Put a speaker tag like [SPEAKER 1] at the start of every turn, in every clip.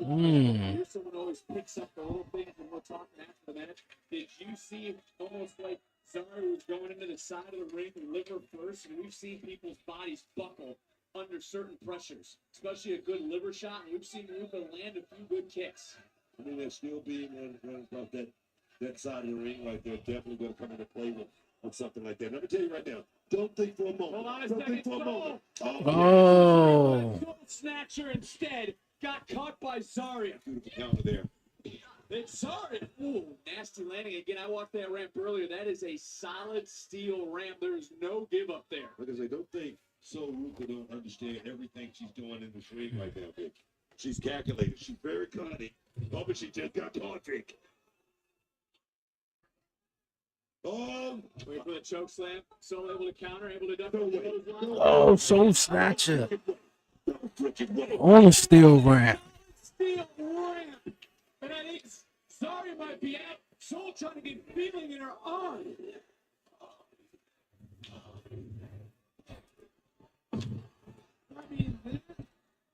[SPEAKER 1] Someone always picks up the little things when we're talking after the match. Did you see almost like Zara was going into the side of the ring, liver first, and we've seen people's bodies buckle under certain pressures, especially a good liver shot, and we've seen Ruka land a few good kicks.
[SPEAKER 2] I mean, they're still being about that side of the ring right there. Definitely going to come into play with something like that. Let me tell you right now, don't think for a moment.
[SPEAKER 1] Hold on a
[SPEAKER 2] don't
[SPEAKER 1] second.
[SPEAKER 2] think for a moment.
[SPEAKER 1] Oh. Gold Snatcher instead got caught by Zarya.
[SPEAKER 2] Beautiful counter there.
[SPEAKER 1] It's Zarya. Ooh, nasty landing again. I walked that ramp earlier. That is a solid steel ramp. There's no give up there.
[SPEAKER 2] Because I don't think Ruka don't understand everything she's doing in this ring right now, Vic. She's calculated. She's very cunning. Oh, but she just got caught, Vic. Oh,
[SPEAKER 1] wait for the choke slam. So able to counter, able to duck.
[SPEAKER 3] Oh, Soul Snatcher. On a steel ramp.
[SPEAKER 1] Steel ramp. And I think Zarya might be out. Soul trying to get feeling in her arm. I mean,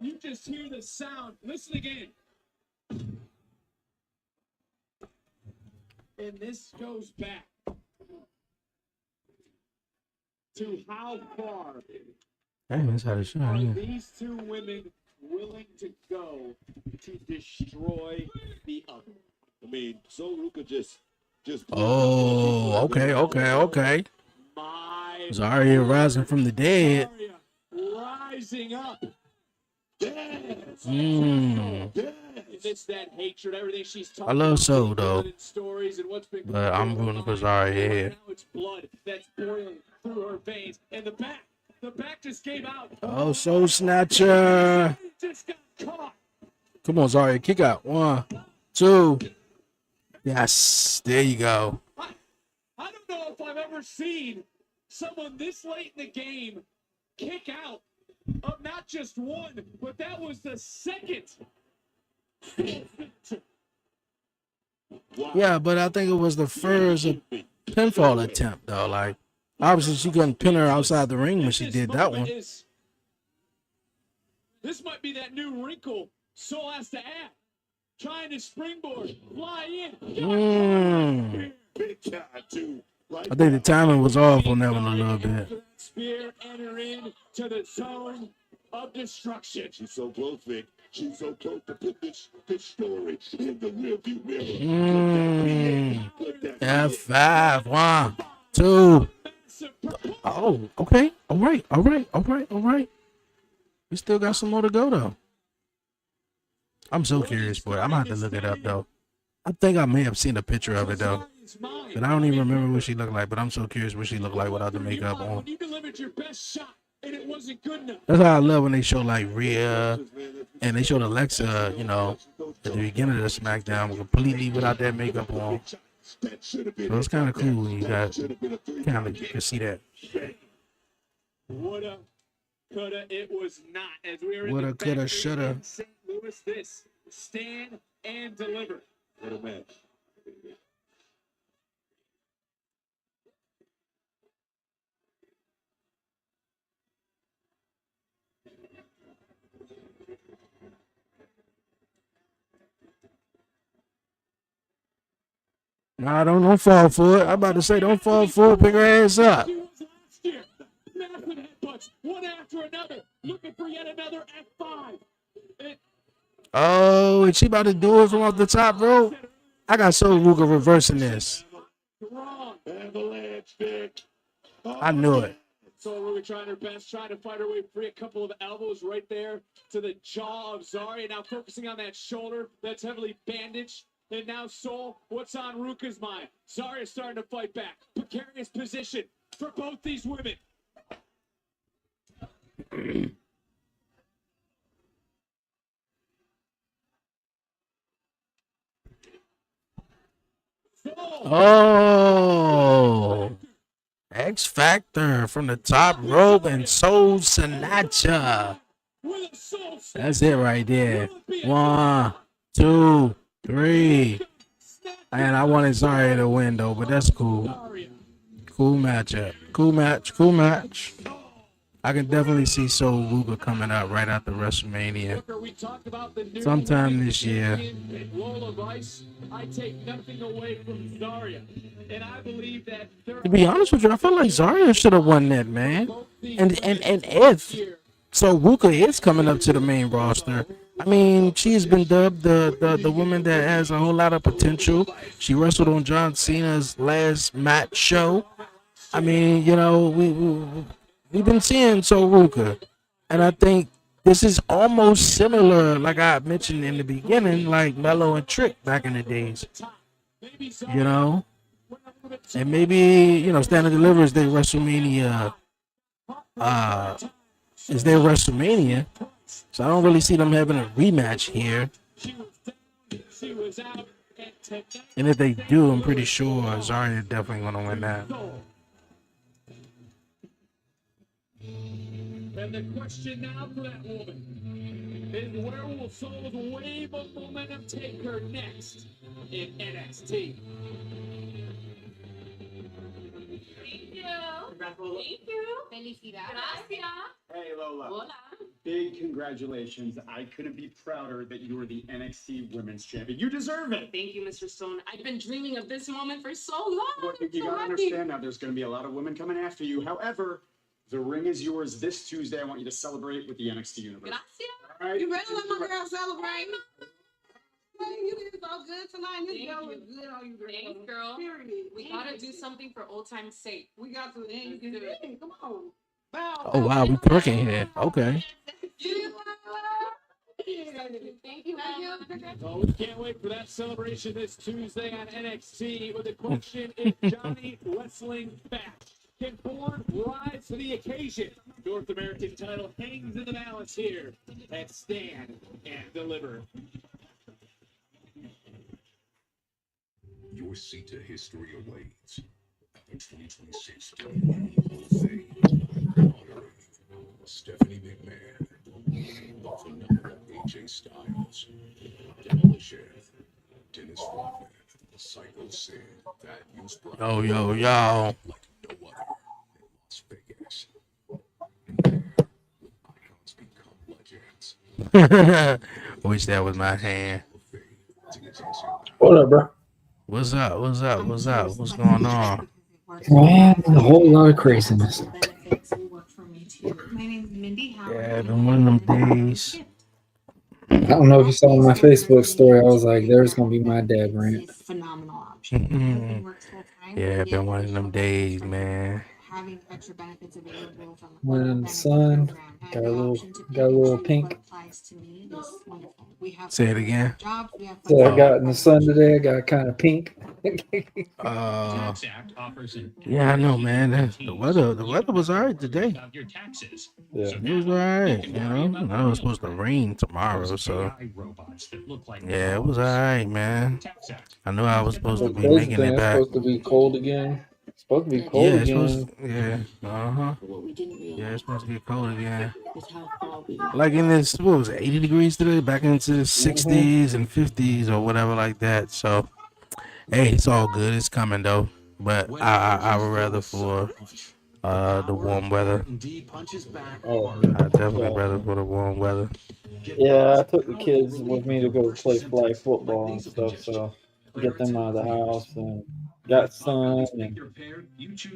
[SPEAKER 1] you just hear the sound. Listen again. And this goes back to how far are these two women willing to go to destroy the other.
[SPEAKER 2] I mean, Ruka just.
[SPEAKER 3] Oh, okay. Zarya rising from the dead.
[SPEAKER 1] Zarya rising up.
[SPEAKER 2] Yes.
[SPEAKER 1] It's that hatred, everything she's talking
[SPEAKER 3] I love Soul though,
[SPEAKER 1] stories and what's been
[SPEAKER 3] but I'm rooting for Zarya.
[SPEAKER 1] now it's blood that's boiling through her veins, and the back just came out.
[SPEAKER 3] Oh, Soul Snatcher.
[SPEAKER 1] Just got caught.
[SPEAKER 3] Come on, Zarya, kick out. 1, 2. Yes, there you go.
[SPEAKER 1] I don't know if I've ever seen someone this late in the game kick out of not just one, but that was the second.
[SPEAKER 3] Yeah, but I think it was the first pinfall attempt, though. Like, obviously, she couldn't pin her outside the ring when she did that one.
[SPEAKER 1] This might be that new wrinkle Soul has to add. Trying to springboard, fly in.
[SPEAKER 2] Big time, too.
[SPEAKER 3] I think the timing was off on that one a little bit.
[SPEAKER 1] Spear enter in to the zone of destruction.
[SPEAKER 2] She's so close, Vic. She's so close to put this story in the rearview mirror.
[SPEAKER 3] F5, 1, 2. Oh, okay. All right. We still got some more to go, though. I'm so curious, boy. I'm going to have to look it up, though. I think I may have seen a picture of it, though. But I don't even remember what she looked like. But I'm so curious what she looked like without the makeup on.
[SPEAKER 1] You delivered your best shot, and it wasn't good enough.
[SPEAKER 3] That's how I love when they show, like, Rhea. And they showed Alexa, you know, at the beginning of the SmackDown completely without that makeup on. So it's kind of cool when you got kind of you can see that.
[SPEAKER 1] Woulda, coulda, it was not. As we were
[SPEAKER 3] Woulda,
[SPEAKER 1] in the
[SPEAKER 3] coulda,
[SPEAKER 1] factory
[SPEAKER 3] shoulda.
[SPEAKER 1] in St. Louis, this stand and deliver.
[SPEAKER 2] What a match.
[SPEAKER 3] Nah, don't fall for it. I'm about to say, don't fall for it. Pick her ass up.
[SPEAKER 1] Massive headbutts, one after another, looking for yet another F5.
[SPEAKER 3] Oh, and she about to do it from off the top rope. I got Soul Ruka reversing this.
[SPEAKER 2] Avalanche, Vic.
[SPEAKER 3] I knew it.
[SPEAKER 1] So Ruka trying her best, trying to fight her way free. A couple of elbows right there to the jaw of Zarya. Now focusing on that shoulder that's heavily bandaged. And now Soul, what's on Ruka's mind? Zarya starting to fight back. Precarious position for both these women.
[SPEAKER 3] Oh, X Factor from the top rope and Soul Snatcher. That's it right there. 1, 2, 3. And I wanted Zarya to win though, but that's cool. Cool matchup. Cool match. I can definitely see Soul Ruger coming out right after WrestleMania.
[SPEAKER 1] Booker, we talked about the new
[SPEAKER 3] Sometime
[SPEAKER 1] women's
[SPEAKER 3] this year.
[SPEAKER 1] champion, Lola Rice. I take nothing away from Zarya, and I believe that
[SPEAKER 3] To be honest with you, I feel like Zarya should have won that, man. And if Soul Ruger is coming up to the main roster, I mean, she's been dubbed the woman that has a whole lot of potential. She wrestled on John Cena's last match show. I mean, you know, we've been seeing Soul Ruger, and I think this is almost similar, like I mentioned in the beginning, like Mello and Trick back in the days. You know, and maybe Stand and Deliver is their WrestleMania. Is their WrestleMania? So I don't really see them having a rematch here. And if they do, I'm pretty sure Zarya definitely gonna win that.
[SPEAKER 1] And the question now for that woman is, where will Soul's wave of momentum take her next in NXT?
[SPEAKER 4] Thank you. Thank you. Felicidades. Gracias.
[SPEAKER 5] Hey Lola,
[SPEAKER 4] Hola.
[SPEAKER 5] big congratulations. I couldn't be prouder that you are the NXT Women's Champion. You deserve it.
[SPEAKER 4] Thank you, Mr. Stone. I've been dreaming of this moment for so long.
[SPEAKER 5] Well, you
[SPEAKER 4] So
[SPEAKER 5] gotta
[SPEAKER 4] happy.
[SPEAKER 5] understand now there's gonna be a lot of women coming after you. However, the ring is yours this Tuesday. I want you to celebrate with the NXT Universe.
[SPEAKER 4] Gracias.
[SPEAKER 5] All right?
[SPEAKER 6] You better let my girl celebrate. Hey, you did so good tonight. This
[SPEAKER 4] Thank
[SPEAKER 6] girl
[SPEAKER 4] you.
[SPEAKER 6] was good on you, girl.
[SPEAKER 4] Thanks, girl.
[SPEAKER 6] Period.
[SPEAKER 4] We gotta do something for old time's sake.
[SPEAKER 6] We got to.
[SPEAKER 4] Let's do it.
[SPEAKER 6] Hey, come on. Bow.
[SPEAKER 3] Oh wow, we twerking here. Okay.
[SPEAKER 4] Thank you, Mama.
[SPEAKER 1] Oh, we can't wait for that celebration this Tuesday on NXT. But the question is, Johnny Wrestling back? Can Ford rise to the occasion? North American title hangs in the balance here at Stand and Deliver.
[SPEAKER 7] Your seat to history awaits at the 2026 WWE honoring Stephanie McMahon, the phenomenal AJ Styles, Demolition, Dennis Rodman, Psycho Sid, that news
[SPEAKER 3] Yo.
[SPEAKER 7] like no other in Las Vegas. And there, icons become legends.
[SPEAKER 3] Wish that was my hand.
[SPEAKER 7] To get into your
[SPEAKER 8] What up, bro?
[SPEAKER 3] What's up? What's up? What's up? What's going on?
[SPEAKER 8] Man, a whole lot of craziness.
[SPEAKER 9] My name's Mindy Howard.
[SPEAKER 3] Yeah, been one of them days.
[SPEAKER 8] I don't know if you saw my Facebook story. I was like, there's going to be my dad rant.
[SPEAKER 9] Phenomenal option.
[SPEAKER 3] Mhm.
[SPEAKER 9] Works full time.
[SPEAKER 3] Yeah, been one of them days, man.
[SPEAKER 9] Having extra benefits available from
[SPEAKER 8] When the sun got a little pink.
[SPEAKER 3] Say it again.
[SPEAKER 8] So I got in the sun today. I got kind of pink.
[SPEAKER 3] Yeah, I know, man. The weather was alright today.
[SPEAKER 8] Yeah.
[SPEAKER 3] It was alright, you know. I know it's supposed to rain tomorrow, so yeah, it was alright, man. I know I was supposed
[SPEAKER 8] The
[SPEAKER 3] to be
[SPEAKER 8] crazy
[SPEAKER 3] making
[SPEAKER 8] thing,
[SPEAKER 3] it
[SPEAKER 8] it's
[SPEAKER 3] back.
[SPEAKER 8] supposed to be cold again. It's supposed to be cold
[SPEAKER 3] Yeah, it's
[SPEAKER 8] again.
[SPEAKER 3] supposed yeah, it's supposed to get cold again.
[SPEAKER 9] Is how far we
[SPEAKER 3] Like in this, what was it, 80 degrees today, back into the 60s and 50s or whatever like that. So, hey, it's all good. It's coming though. But I would rather for the warm weather.
[SPEAKER 8] Oh,
[SPEAKER 3] I definitely rather for the warm weather.
[SPEAKER 8] yeah, I took the kids with me to go play flag football and stuff, so get them out of the house and got son and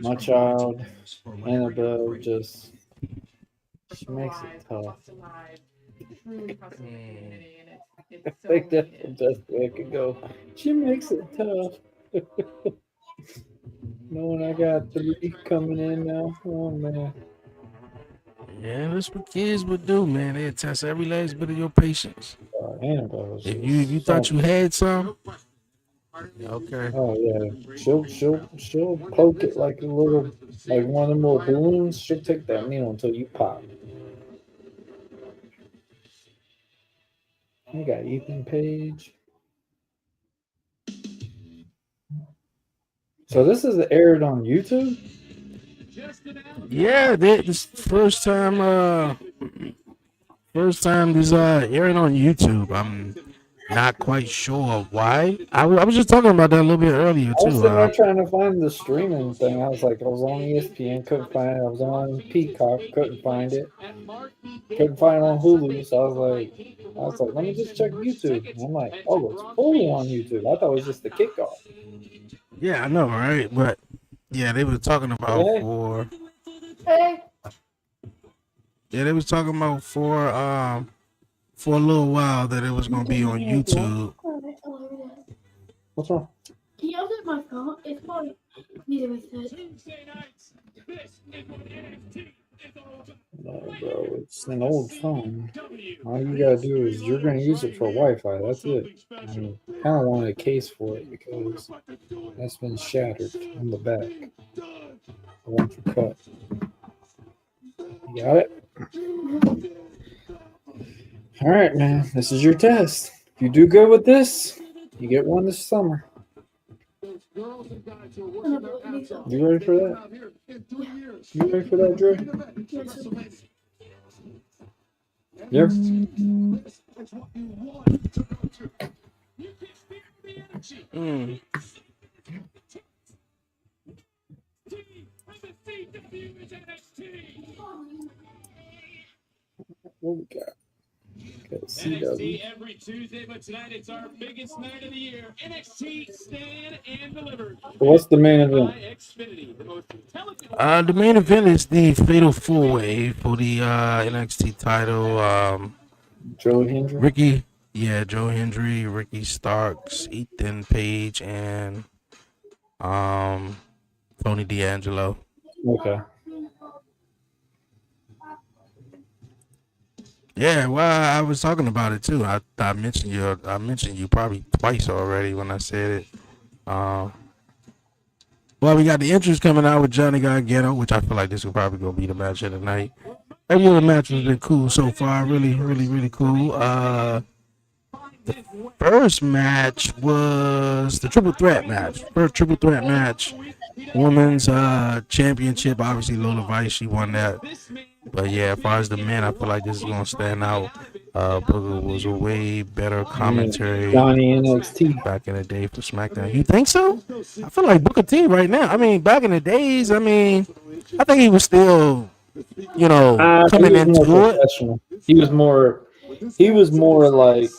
[SPEAKER 8] my child, Annabelle, just she makes it tough. I think that's the best way I could go. She makes it tough. Knowing I got 3 coming in now, oh man.
[SPEAKER 3] Yeah, that's what kids would do, man. They test every last bit of your patience.
[SPEAKER 8] Annabelle,
[SPEAKER 3] If you thought you had some, okay.
[SPEAKER 8] oh yeah, she'll poke it like a little, like one of them little balloons. She'll take that needle until you pop. You got Ethan Page. So this is aired on YouTube.
[SPEAKER 3] Yeah, this first time this airing on YouTube. Not quite sure why. I was just talking about that a little bit earlier
[SPEAKER 8] I was
[SPEAKER 3] too.
[SPEAKER 8] sitting there trying to find the streaming thing. I was like, I was on ESPN, couldn't find it. I was on Peacock, couldn't find it. Couldn't find it on Hulu. So I was like, let me just check YouTube. And I'm like, oh, it's fully on YouTube. I thought it was just the kickoff.
[SPEAKER 3] Yeah, I know, right? But yeah, they were talking about
[SPEAKER 8] Hey. Hey.
[SPEAKER 3] yeah, they was talking about for a little while that it was gonna be on YouTube.
[SPEAKER 8] What's wrong?
[SPEAKER 10] Can you open my phone? It's probably neither with it.
[SPEAKER 8] No, bro, it's an old phone. All you gotta do is you're gonna use it for Wi-Fi. That's it. I mean, kind of wanted a case for it because that's been shattered on the back. I want to cut. You got it? All right, man. This is your test. If you do good with this, you get one this summer. You ready for that? You ready for that, Dre? Yep. What we got? Got CW.
[SPEAKER 1] NXT every Tuesday, but tonight it's our biggest night of the year. NXT Stand and Deliver.
[SPEAKER 8] What's the main event?
[SPEAKER 3] The main event is the Fatal 4-Way for the NXT title.
[SPEAKER 8] Joe Hendry.
[SPEAKER 3] Ricky, Joe Hendry, Ricky Starks, Ethan Page, and Tony D'Angelo.
[SPEAKER 8] Okay.
[SPEAKER 3] Yeah, well, I was talking about it too. I mentioned you probably twice already when I said it. Well, we got the entrance coming out with Johnny Gargano, which I feel like this will probably gonna be the match of the night. Every other match has been cool so far. Really, really, really cool. The first match was the triple threat match. First triple threat match. Women's championship. Obviously, Lola Vice, she won that. But yeah, as far as the men, I feel like this is gonna stand out. Booker was a way better commentary
[SPEAKER 8] Johnny NXT
[SPEAKER 3] back in the day for SmackDown. You think so? I feel like Booker T right now. I mean, back in the days, I think he was still, coming into it.
[SPEAKER 8] He was more like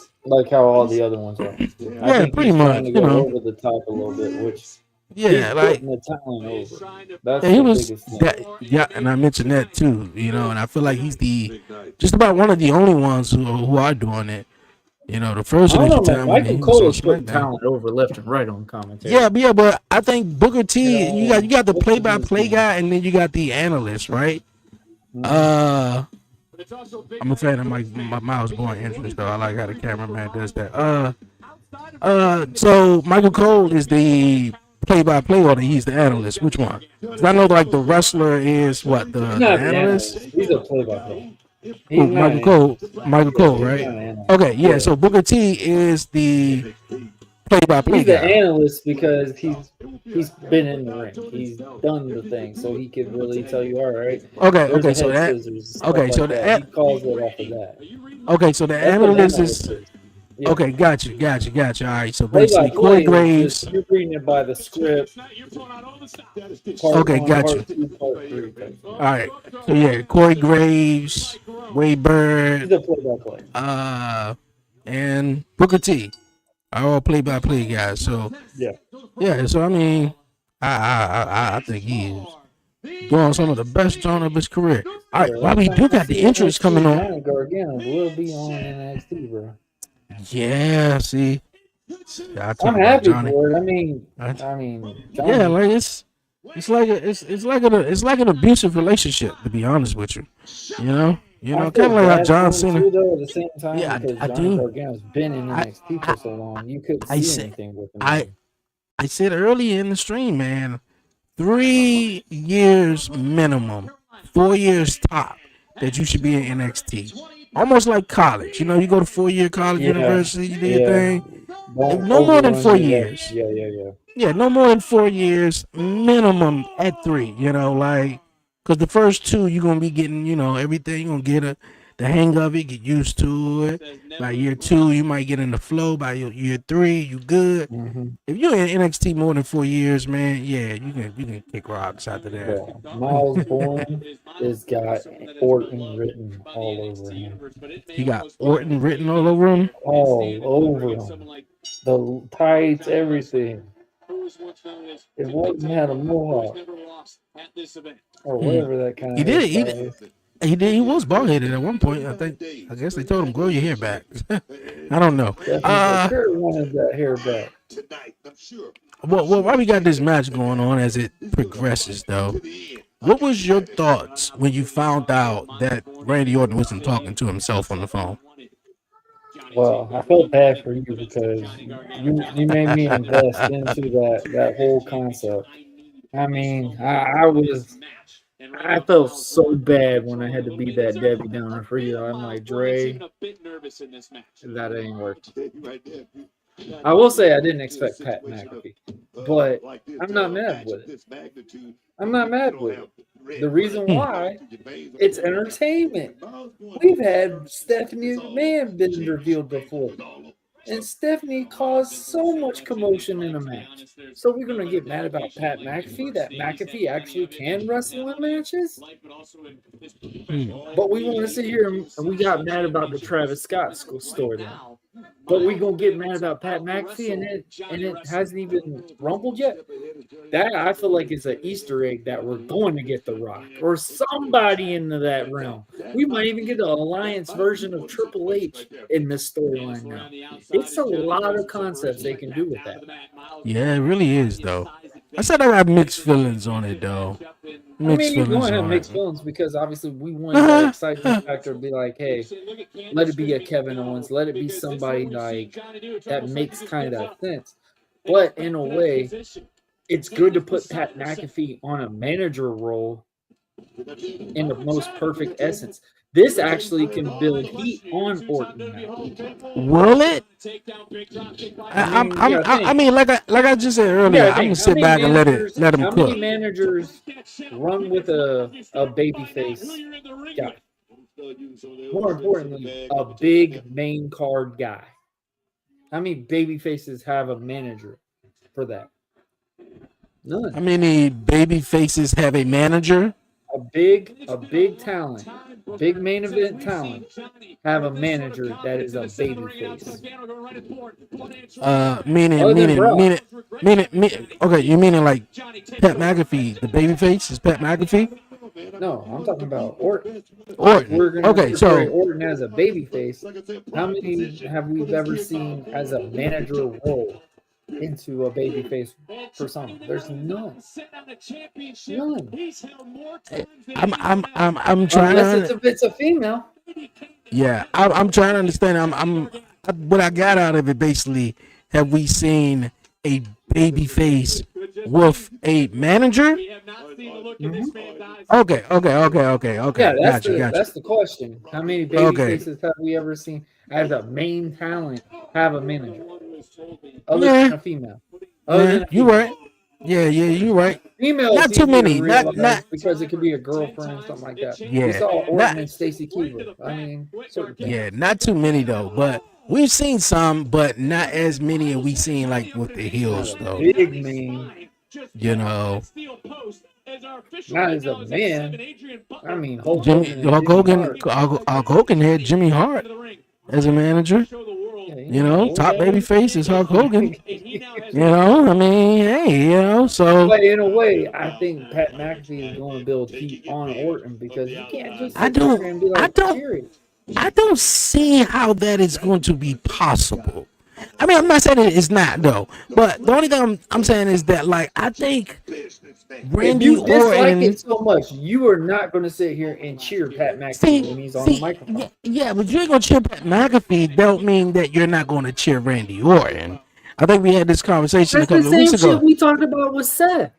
[SPEAKER 8] how all the other ones are. I think
[SPEAKER 3] pretty
[SPEAKER 8] he's
[SPEAKER 3] much.
[SPEAKER 8] trying to go over the top a little bit, which he's putting the talent over. That's
[SPEAKER 3] he
[SPEAKER 8] the
[SPEAKER 3] was
[SPEAKER 8] biggest thing.
[SPEAKER 3] and I mentioned that too. And I feel like he's just about one of the only ones who are doing it. The first initial time when he
[SPEAKER 8] Michael
[SPEAKER 3] was
[SPEAKER 8] Cole
[SPEAKER 3] on
[SPEAKER 8] is putting
[SPEAKER 3] SmackDown.
[SPEAKER 8] talent over left and right on commentary.
[SPEAKER 3] Yeah, but I think Booker T, you got the play-by-play guy, and then you got the analyst, right? I'm a fan of my Miles Bourne entrance though. I like how the cameraman does that. So Michael Cole is the play-by-play, or he's the analyst. Which one? 'Cause I know like the wrestler is what the analyst.
[SPEAKER 8] He's a play-by-play.
[SPEAKER 3] Michael Cole, right? Okay, yeah. So Booker T is the play-by-play
[SPEAKER 8] He's the
[SPEAKER 3] guy.
[SPEAKER 8] analyst because he's been in the ring. He's done the thing, so he can really tell you, all right.
[SPEAKER 3] Okay, so
[SPEAKER 8] that. He calls it off of that.
[SPEAKER 3] Okay, so the
[SPEAKER 8] That's
[SPEAKER 3] analyst is.
[SPEAKER 8] Yeah.
[SPEAKER 3] Okay, gotcha. All right, so basically, Corey Graves.
[SPEAKER 8] You're reading it by the script.
[SPEAKER 3] Okay, gotcha. All right, so yeah, Corey Graves, Wade Bird,
[SPEAKER 8] He's a play-by-play.
[SPEAKER 3] and Booker T are all play-by-play guys. So yeah. So I mean, I think he is doing some of the best on of his career. All right, well, we do got the entrance coming on.
[SPEAKER 8] Gargano will be on NXT, bro.
[SPEAKER 3] Yeah, see,
[SPEAKER 8] I'm happy
[SPEAKER 3] Johnny.
[SPEAKER 8] for it. I mean, Johnny.
[SPEAKER 3] Yeah, like it's like an abusive relationship, to be honest with you. Kind of like how John Cena.
[SPEAKER 8] Though, at the same time,
[SPEAKER 3] Yeah,
[SPEAKER 8] because
[SPEAKER 3] I
[SPEAKER 8] Johnny
[SPEAKER 3] do.
[SPEAKER 8] Gargano's been in NXT for so long, you couldn't see anything with him.
[SPEAKER 3] I said earlier in the stream, man, 3 years minimum, 4 years top that you should be in NXT. Almost like college. You go to 4-year college, university, you do your thing. No more than 4 years. Yeah, no more than 4 years minimum at 3. Because the first 2 you're gonna be getting, everything. You're gonna get the hang of it, get used to it. By year 2, you might get in the flow. By year 3, you good.
[SPEAKER 8] Mm-hmm.
[SPEAKER 3] If you're in NXT more than 4 years, man, yeah, you can kick rocks after that.
[SPEAKER 8] Yeah. Miles Bourne has got Orton written all over him.
[SPEAKER 3] He got Orton written all over him.
[SPEAKER 8] All over him. The tights, everything. If Orton had a mohawk or whatever that kind of
[SPEAKER 3] He did.
[SPEAKER 8] hairstyle is.
[SPEAKER 3] He did. He was bald headed at one point. I guess they told him grow your hair back. I don't know.
[SPEAKER 8] Sure wanted that hair back.
[SPEAKER 3] Well, why we got this match going on as it progresses, though? What was your thoughts when you found out that Randy Orton wasn't talking to himself on the phone?
[SPEAKER 8] Well, I felt bad for you because you made me invest into that whole concept. I mean, I felt so bad when I had to be that Debbie Downer for you. I'm like, Dre, that ain't working. I will say I didn't expect Pat McAfee, but I'm not mad with it. I'm not mad with it. The reason why, it's entertainment. We've had Stephanie McMahon been revealed before, and Stephanie caused so much commotion in a match. So we're going to get mad about Pat McAfee, that McAfee actually can wrestle in matches? But we want to sit here and we got mad about the Travis Scott storyline. But we gonna get mad about Pat McAfee and it hasn't even rumbled yet. That I feel like is an Easter egg that we're going to get The Rock or somebody into that realm. We might even get an alliance version of Triple H in this storyline now. It's a lot of concepts they can do with that.
[SPEAKER 3] Yeah, it really is, though. I said I have mixed feelings on it, though.
[SPEAKER 8] You're going to have mixed feelings because obviously we want that excitement factor to be like, hey, let it be a Kevin Owens, let it be somebody like that makes kind of sense. But in a way, it's good to put Pat McAfee on a manager role in the most perfect essence. This actually can build heat on Orton now.
[SPEAKER 3] Will it? I mean, like I just said earlier, I'm gonna sit back and let him cook.
[SPEAKER 8] How many managers run with a babyface guy? More importantly, a big main card guy. How many baby faces have a manager for that? None.
[SPEAKER 3] How many baby faces have a manager?
[SPEAKER 8] A big talent, big main event talent, have a manager that is a baby face.
[SPEAKER 3] Meaning. Okay, you meaning like Pat McAfee, the baby face is Pat McAfee?
[SPEAKER 8] No, I'm talking about Orton.
[SPEAKER 3] Orton. Okay, so
[SPEAKER 8] Orton as a baby face. How many have we ever seen as a manager role into a babyface persona? There's none. None.
[SPEAKER 3] I'm trying
[SPEAKER 8] Unless it's a female.
[SPEAKER 3] Yeah, I'm trying to understand. What I got out of it basically. Have we seen a babyface with a manager? Okay.
[SPEAKER 8] Yeah,
[SPEAKER 3] Gotcha.
[SPEAKER 8] That's the question. How many baby faces have we ever seen as a main talent have a manager? Other than a female.
[SPEAKER 3] You right. Yeah, you're right.
[SPEAKER 8] Females
[SPEAKER 3] not too many. Not
[SPEAKER 8] because it could be a girlfriend or something like that.
[SPEAKER 3] Yeah.
[SPEAKER 8] We saw Orton and Stacey Keebler. I mean,
[SPEAKER 3] yeah, not too many though. But we've seen some, but not as many as we seen like with the heels though.
[SPEAKER 8] Big man.
[SPEAKER 3] You know.
[SPEAKER 8] Not as a man. I mean, Hulk
[SPEAKER 3] Hogan had Jimmy Hart as a manager. You know, top baby face is Hulk Hogan. You know, I mean, hey, you know, so.
[SPEAKER 8] But in a way, I think Pat McAfee is going to build heat on Orton because you can't just sit there and be like,
[SPEAKER 3] I don't see how that is going to be possible. I mean, I'm not saying it's not though, but the only thing I'm saying is that, like, I think Randy
[SPEAKER 8] Orton. If you dislike it so much, you are not going to sit here and cheer Pat McAfee when he's on the microphone.
[SPEAKER 3] Yeah, but you ain't going to cheer Pat McAfee. Don't mean that you're not going to cheer Randy Orton. I think we had this conversation a couple of weeks ago.
[SPEAKER 8] Shit we talked about with Seth.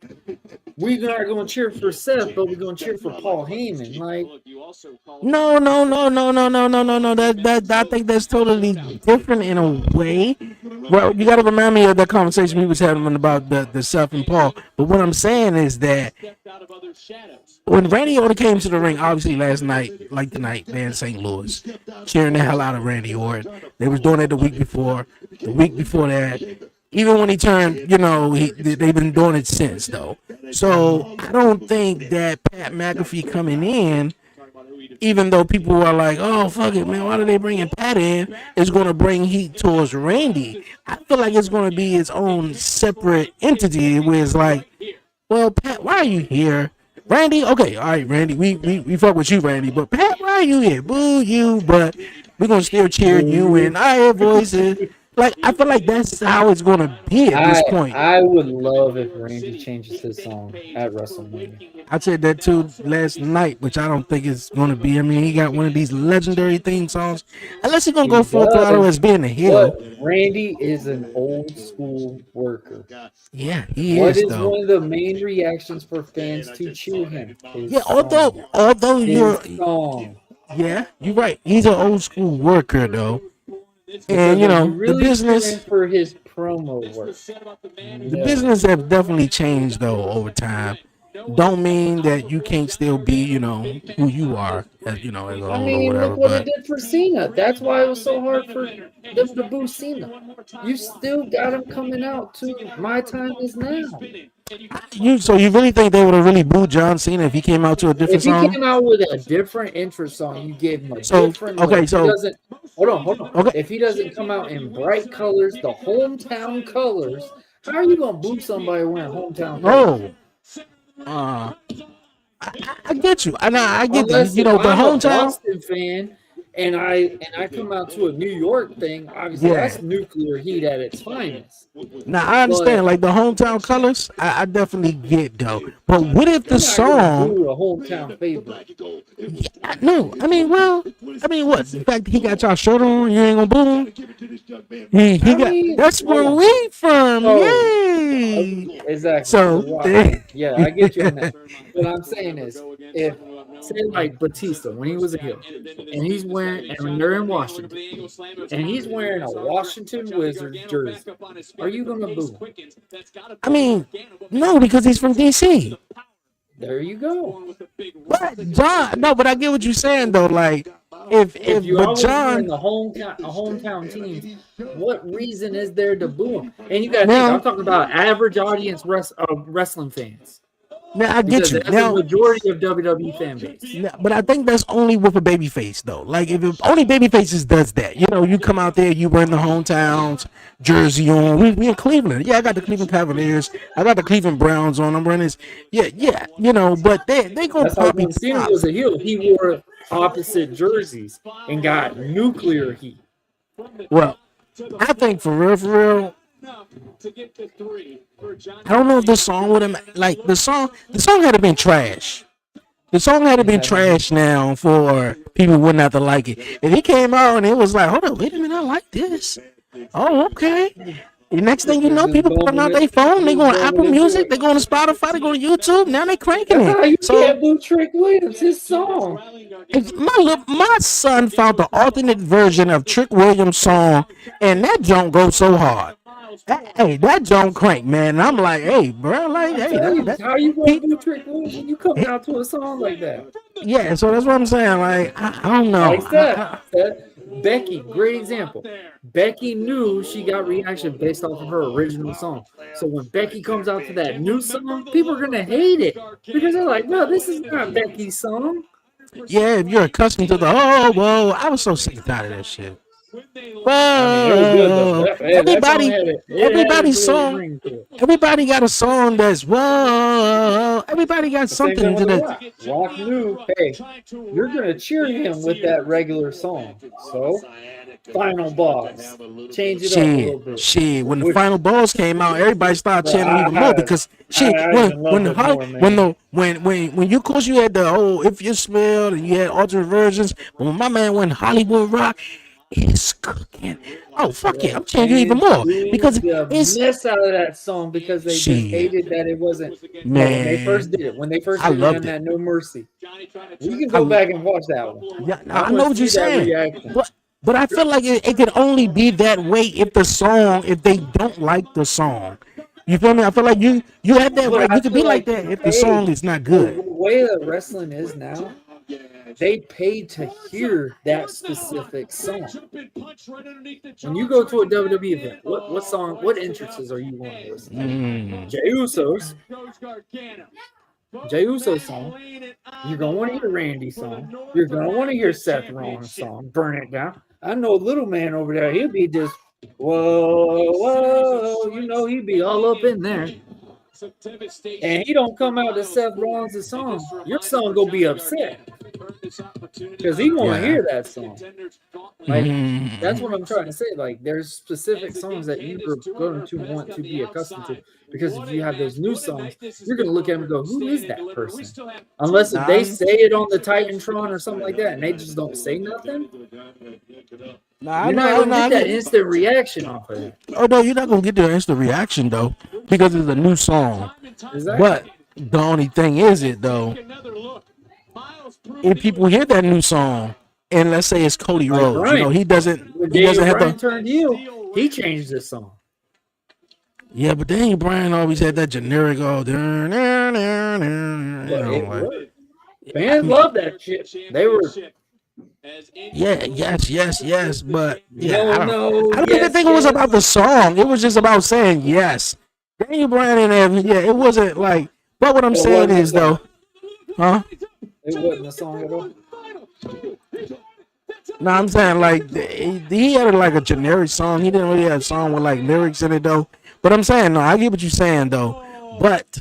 [SPEAKER 8] We're not going to cheer for Seth, but we're going to cheer for Paul Heyman. Like,
[SPEAKER 3] no. That I think that's totally different in a way. Well, you got to remind me of that conversation we was having about the Seth and Paul. But what I'm saying is that when Randy Orton came to the ring, obviously last night, like tonight, they're in St. Louis, cheering the hell out of Randy Orton. They was doing it the week before that. Even when he turned, they've been doing it since though. So I don't think that Pat McAfee coming in, even though people are like, oh, fuck it, man, why are they bringing Pat in, is going to bring heat towards Randy. I feel like it's going to be its own separate entity where it's like, well, Pat, why are you here? Randy, okay, all right, Randy, we fuck with you, Randy, but Pat, why are you here? Boo you, but we're going to still cheer you, and I hear voices. Like, I feel like that's how it's going to be at this point.
[SPEAKER 8] I would love if Randy changes his song at WrestleMania.
[SPEAKER 3] I said that too last night, which I don't think it's going to be. I mean, he got one of these legendary theme songs. Unless he's going to go full throttle as being a heel.
[SPEAKER 8] But Randy is an old school worker.
[SPEAKER 3] Yeah, he
[SPEAKER 8] What
[SPEAKER 3] is,
[SPEAKER 8] is
[SPEAKER 3] though.
[SPEAKER 8] one of the main reactions for fans to cheer him?
[SPEAKER 3] Yeah, although you're...
[SPEAKER 8] song.
[SPEAKER 3] Yeah, you're right. He's an old school worker, though. And,
[SPEAKER 8] really
[SPEAKER 3] the business...
[SPEAKER 8] for his promo work.
[SPEAKER 3] The business have definitely changed, though, over time. Don't mean that you can't still be, who you are, as as a whole or whatever.
[SPEAKER 8] Look what it did for Cena. That's why it was so hard for them to boo Cena. You still got him coming out to My Time Is Now.
[SPEAKER 3] So you really think they would have really booed John Cena if he came out to a different song?
[SPEAKER 8] If he came out with a different intro song, you gave him a different.
[SPEAKER 3] Okay,
[SPEAKER 8] hold on.
[SPEAKER 3] Okay.
[SPEAKER 8] If he doesn't come out in bright colors, the hometown colors, how are you gonna boo somebody wearing hometown colors?
[SPEAKER 3] I get you. I get
[SPEAKER 8] Unless
[SPEAKER 3] the
[SPEAKER 8] I'm
[SPEAKER 3] hometown
[SPEAKER 8] a Boston fan, and I come out to a New York thing. Obviously, that's nuclear heat at its finest.
[SPEAKER 3] Now I understand, like the hometown colors. I definitely get though. But what if the song?
[SPEAKER 8] A hometown favorite.
[SPEAKER 3] Yeah, no, I mean, what? The fact that he got y'all shirt on, you ain't gonna boo him. He got. That's where we from. Yay!
[SPEAKER 8] Exactly.
[SPEAKER 3] So
[SPEAKER 8] yeah, I get you on that. What I'm saying is, if say like Batista when he was a heel, and he's wearing, and they're in Washington, and he's wearing a Washington Wizards jersey, are you gonna boo him?
[SPEAKER 3] I mean, no, because he's from DC.
[SPEAKER 8] There you go.
[SPEAKER 3] But John, no, but I get what you're saying though. Like, if
[SPEAKER 8] you
[SPEAKER 3] but John,
[SPEAKER 8] the hometown team, what reason is there to boo him? And you got to think, I'm talking about average audience wrestling fans.
[SPEAKER 3] Now I get you.
[SPEAKER 8] That's
[SPEAKER 3] Now,
[SPEAKER 8] the majority of WWE fan base.
[SPEAKER 3] but I think that's only with a baby face though. Like if only baby faces does that. You come out there, you wearing the hometowns jersey on. We in Cleveland. Yeah, I got the Cleveland Cavaliers. I got the Cleveland Browns on. I'm running this. Yeah. But they gonna probably.
[SPEAKER 8] When Cena was a heel, he wore opposite jerseys and got nuclear heat.
[SPEAKER 3] Well, I think for real. I don't know if this song would have like the song had to been trash. The song had to be trash now for people wouldn't have to like it. If he came out and it was like, hold on, wait a minute, I like this. Oh, okay. The next thing you know, people pulling out their phone, they going to Apple Music, they going to Spotify, they going to YouTube, now they cranking it.
[SPEAKER 8] So can't boo Trick Williams, his song.
[SPEAKER 3] My son found the alternate version of Trick Williams' song, and that junk goes so hard. Hey, that junk crank, man. And I'm like, hey, bro, like, hey,
[SPEAKER 8] how you gonna do Trick Williams when you come out to a song like that?
[SPEAKER 3] Yeah, so that's what I'm saying. Like, I don't know.
[SPEAKER 8] Like that. Becky, great example. Becky knew she got reaction based off of her original song. So when Becky comes out to that new song, people are gonna hate it because they're like, no, this is not Becky's song.
[SPEAKER 3] Yeah, if you're accustomed to the whoa, I was so sick and tired of that shit. Whoa! Everybody got a song that's whoa. Everybody got something to that.
[SPEAKER 8] Rock knew, hey, you're gonna cheer him with that regular song. So, final boss, change it up a little bit.
[SPEAKER 3] Shit, when the final boss came out, everybody started chanting even more because shit. When you course you had the If You Smell and you had alternate versions, but when my man went Hollywood Rock. It's cooking. Oh fuck yeah! I'm changing even more because it's
[SPEAKER 8] mess out of that song because they just hated that it wasn't.
[SPEAKER 3] Man,
[SPEAKER 8] when they first did it, I loved that No Mercy. You can go back and watch that one.
[SPEAKER 3] Yeah, I know what you're saying. But I feel like it can only be that way if they don't like the song. You feel me? I feel like you have that
[SPEAKER 8] But
[SPEAKER 3] right.
[SPEAKER 8] I
[SPEAKER 3] You can be
[SPEAKER 8] feel
[SPEAKER 3] like
[SPEAKER 8] like
[SPEAKER 3] that if the
[SPEAKER 8] hey,
[SPEAKER 3] song is not
[SPEAKER 8] the
[SPEAKER 3] good.
[SPEAKER 8] way that wrestling is now, they pay to hear that specific song. When you go to a WWE event, what song, what entrances are you going to listen to? Jey Uso's. Jey Uso's song. You're gonna want to hear Randy's song. You're gonna want to hear Seth Rollins' song. Burn It Down. I know little man over there. He'll be just whoa, whoa. You know he'd be all up in there. And he don't come out to Seth Rollins' song. Your son gonna be upset because he want to hear that song. Like that's what I'm trying to say. Like there's specific songs that you're going to want to be accustomed to, because if you have those new songs, you're going to look at them and go, "Who is that person?" Unless they say it on the Titantron or something like that, and they just don't say nothing. You're not going to get that instant reaction off of it.
[SPEAKER 3] Oh no, you're not gonna get the instant reaction though, because it's a new song.
[SPEAKER 8] Exactly.
[SPEAKER 3] But the only thing is it though, if people hear that new song, and let's say it's Cody
[SPEAKER 8] Like
[SPEAKER 3] Rhodes,
[SPEAKER 8] Brian,
[SPEAKER 3] you know, he doesn't
[SPEAKER 8] when
[SPEAKER 3] have
[SPEAKER 8] Brian
[SPEAKER 3] the.
[SPEAKER 8] turned heel, he changed this song.
[SPEAKER 3] Yeah, but then Brian always had that generic all there.
[SPEAKER 8] Fans love that shit. They were.
[SPEAKER 3] Yeah, yes, but yeah, I don't
[SPEAKER 8] yes,
[SPEAKER 3] even think it was about the song. It was just about saying yes. Daniel Bryan and Evan, yeah, it wasn't like. But what I'm saying is though, huh?
[SPEAKER 8] It wasn't a song at all.
[SPEAKER 3] No, I'm saying like he had like a generic song. He didn't really have a song with like lyrics in it though. But I'm saying no, I get what you're saying though. But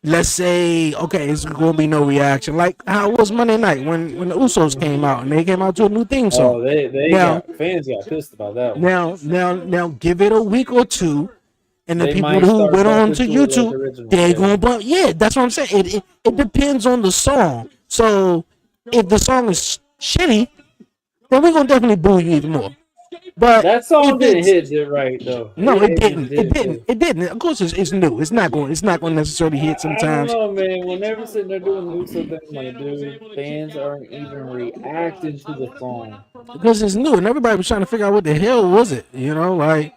[SPEAKER 3] let's say okay, it's gonna be no reaction. Like how it was Monday night when the Usos came out and they came out to a new theme song.
[SPEAKER 8] Oh, they fans got pissed about that one.
[SPEAKER 3] Now give it a week or two. And the
[SPEAKER 8] They
[SPEAKER 3] people
[SPEAKER 8] might
[SPEAKER 3] who
[SPEAKER 8] start
[SPEAKER 3] went on to
[SPEAKER 8] bumping to it like
[SPEAKER 3] YouTube,
[SPEAKER 8] the original,
[SPEAKER 3] they're
[SPEAKER 8] yeah.
[SPEAKER 3] gonna bump. Yeah, that's what I'm saying. It depends on the song. So if the song is shitty, then we're gonna definitely boo you even more. But
[SPEAKER 8] that song
[SPEAKER 3] if
[SPEAKER 8] didn't
[SPEAKER 3] it's-
[SPEAKER 8] hit it right though.
[SPEAKER 3] No, it
[SPEAKER 8] just
[SPEAKER 3] didn't. It didn't. Of course, it's new. It's not going to necessarily hit sometimes.
[SPEAKER 8] I don't know, man. Whenever sitting there doing the Uso thing, like, dude, fans aren't even reacting to the song.
[SPEAKER 3] Because it's new and everybody was trying to figure out what the hell was it. You know, like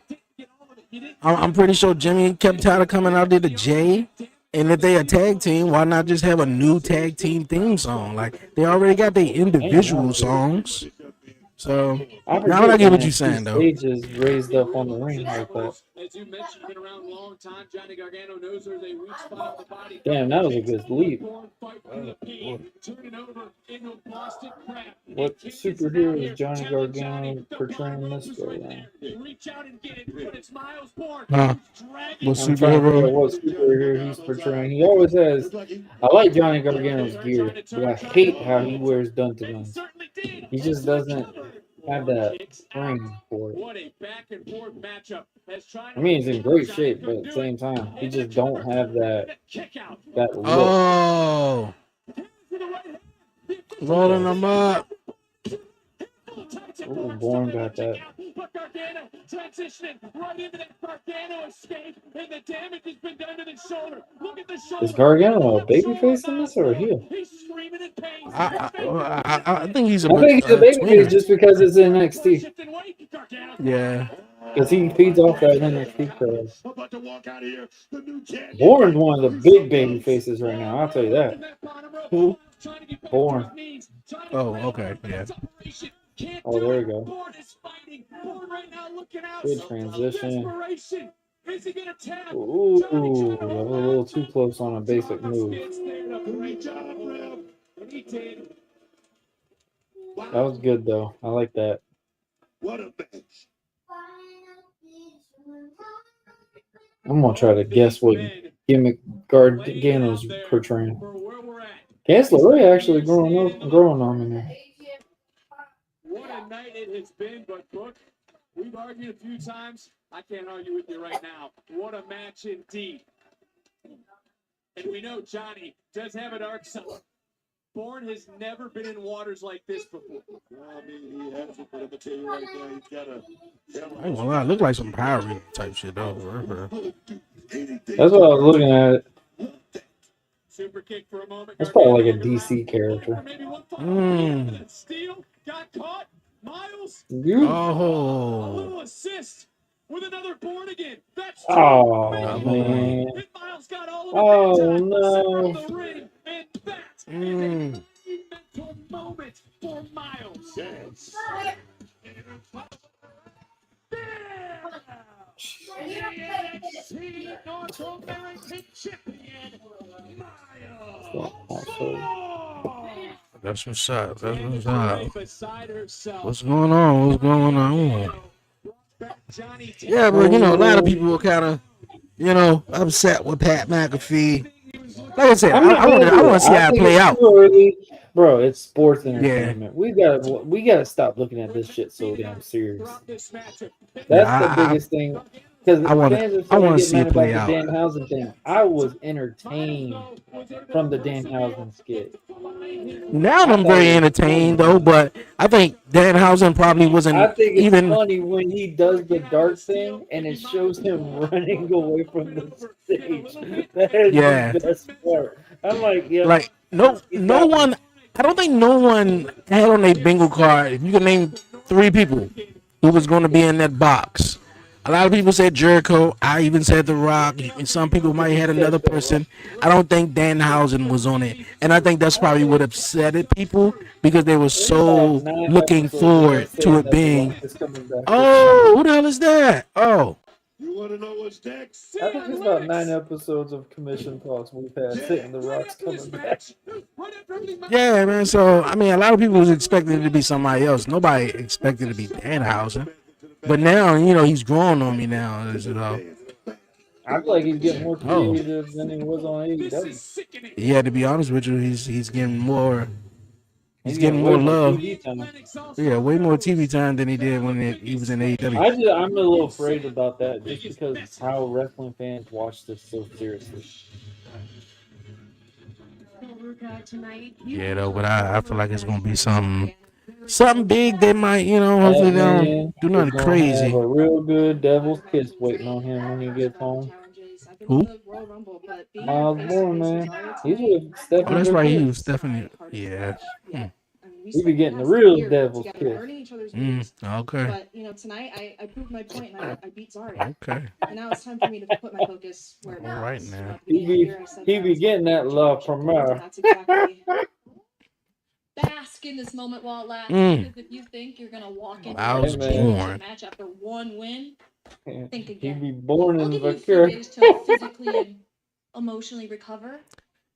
[SPEAKER 3] I'm pretty sure Jimmy kept tired of coming out there to Jay. And if they a tag team, why not just have a new tag team theme song? Like they already got their individual songs. So now I get what you're saying though.
[SPEAKER 8] They just raised up on the ring like that.
[SPEAKER 1] As you mentioned, been around a long time. Johnny Gargano knows there's a weak spot on the body.
[SPEAKER 8] Damn, that was a good leap. What superhero is Johnny Gargano portraying this go around?
[SPEAKER 3] Huh? What
[SPEAKER 8] I'm trying to figure out
[SPEAKER 3] superhero?
[SPEAKER 8] what superhero he's portraying. He always has. I like Johnny Gargano's gear, but I hate how he wears Dunta-Guns. He just doesn't have that ring for it. I mean, he's in great shape, but at the same time, he just don't have that look.
[SPEAKER 3] Oh, rolling them up.
[SPEAKER 8] Ooh, Bourne got that.
[SPEAKER 1] But Gargano transitioning right into that Gargano escape, and the damage has been done to the shoulder. Look at the shoulder.
[SPEAKER 8] Is Gargano a babyface in this or a heel?
[SPEAKER 1] He's screaming in pain.
[SPEAKER 3] I think he's a.
[SPEAKER 8] I think he's a babyface
[SPEAKER 3] tweener.
[SPEAKER 8] just because it's NXT.
[SPEAKER 3] Yeah.
[SPEAKER 8] Because he feeds off that NXT crowd.
[SPEAKER 2] About to walk out of here. The new champion.
[SPEAKER 8] Bourne's one of the big baby faces right now. I'll tell you that.
[SPEAKER 3] Who?
[SPEAKER 8] Bourne.
[SPEAKER 3] Oh, okay. Yeah.
[SPEAKER 8] Oh, there you go. Good transition. Ooh, a little too close on a basic move. That was good though. I like that.
[SPEAKER 2] What a match.
[SPEAKER 8] I'm gonna try to guess what gimmick Gargano's portraying. Cass LeRae actually growing on me there.
[SPEAKER 1] What a night it has been, but Book, we've argued a few times. I can't argue with you right now. What a match indeed. And we know Johnny does have a dark side. Bourne has never been in waters like this before.
[SPEAKER 2] I mean, he has it, but I'm gonna tell you right now, he's got a.
[SPEAKER 3] I ain't gonna lie, it look like some Power Ranger type shit though.
[SPEAKER 8] That's what I was looking at.
[SPEAKER 1] Super kick for a moment.
[SPEAKER 8] That's probably like a DC character.
[SPEAKER 1] Maybe one
[SPEAKER 3] Mm.
[SPEAKER 1] Steele got caught. Miles,
[SPEAKER 8] You.
[SPEAKER 1] a
[SPEAKER 3] Oh,
[SPEAKER 1] little assist with another board again. That's two.
[SPEAKER 8] Oh
[SPEAKER 3] double.
[SPEAKER 8] man.
[SPEAKER 1] And Miles got all of it
[SPEAKER 8] Oh
[SPEAKER 1] that time.
[SPEAKER 8] no.
[SPEAKER 1] Center of the ring. And that is a monumental moment for Miles.
[SPEAKER 2] Yes.
[SPEAKER 1] NXT North American Champion, Miles.
[SPEAKER 3] That's what's up. That's what's up.
[SPEAKER 1] Beside herself.
[SPEAKER 3] What's going on? What's going on?
[SPEAKER 1] Johnny
[SPEAKER 3] Yeah, but you know, a lot of people were kind of, you know, upset with Pat McAfee. Like I said, I want to see how it play out.
[SPEAKER 8] Bro, it's sports entertainment. Yeah. We gotta stop looking at this shit so damn serious. That's the biggest thing. Because
[SPEAKER 3] I want to see it play out.
[SPEAKER 8] The Danhausen thing. I was entertained from the Danhausen skit.
[SPEAKER 3] Now I'm very entertained though, but I think Danhausen probably wasn't.
[SPEAKER 8] I think it's
[SPEAKER 3] even
[SPEAKER 8] funny when he does the dart thing and it shows him running away from the stage. That is the best part. I'm like, yeah.
[SPEAKER 3] Like no one. I don't think no one had on a bingo card. If you can name 3 people who was going to be in that box. A lot of people said Jericho. I even said The Rock. And some people might have had another person. I don't think Danhausen was on it. And I think that's probably what upset people because they were so looking forward to it being. Oh, who the hell is that? Oh.
[SPEAKER 2] You want to know what's next?
[SPEAKER 8] I think it's about 9 episodes of commission talks we've had saying The Rock's coming back.
[SPEAKER 3] Yeah, man. So, I mean, a lot of people was expecting it to be somebody else. Nobody expected it to be Danhausen. But now, you know, he's growing on me now. You know.
[SPEAKER 8] I feel like he's getting more creative than he was on AEW.
[SPEAKER 3] Yeah, to be honest with you, he's getting more. He's getting more love. Yeah, way more TV time than he did when he was in AEW.
[SPEAKER 8] I'm a little afraid about that just because how wrestling fans watch this so seriously.
[SPEAKER 3] Yeah, though, but I feel like it's gonna be something big. They might, you know, hopefully they don't do nothing crazy.
[SPEAKER 8] Have a real good devil's kiss waiting on him when he gets home.
[SPEAKER 3] Who?
[SPEAKER 8] Miles Moore, man. He's with Stephanie.
[SPEAKER 3] Oh, that's right. He was Stephanie. Yeah.
[SPEAKER 8] He be getting the real devil's kiss.
[SPEAKER 3] Okay.
[SPEAKER 9] But you know, tonight I proved my point and I beat Zarya.
[SPEAKER 3] Okay.
[SPEAKER 9] And now it's time for me to put my focus where it
[SPEAKER 3] All right now.
[SPEAKER 8] He be getting that love from her.
[SPEAKER 9] That's exactly. Bask in this moment while it lasts. Because if you think you're gonna walk into a match after 1 win, think again.
[SPEAKER 8] He be born in
[SPEAKER 9] the days to physically and emotionally recover.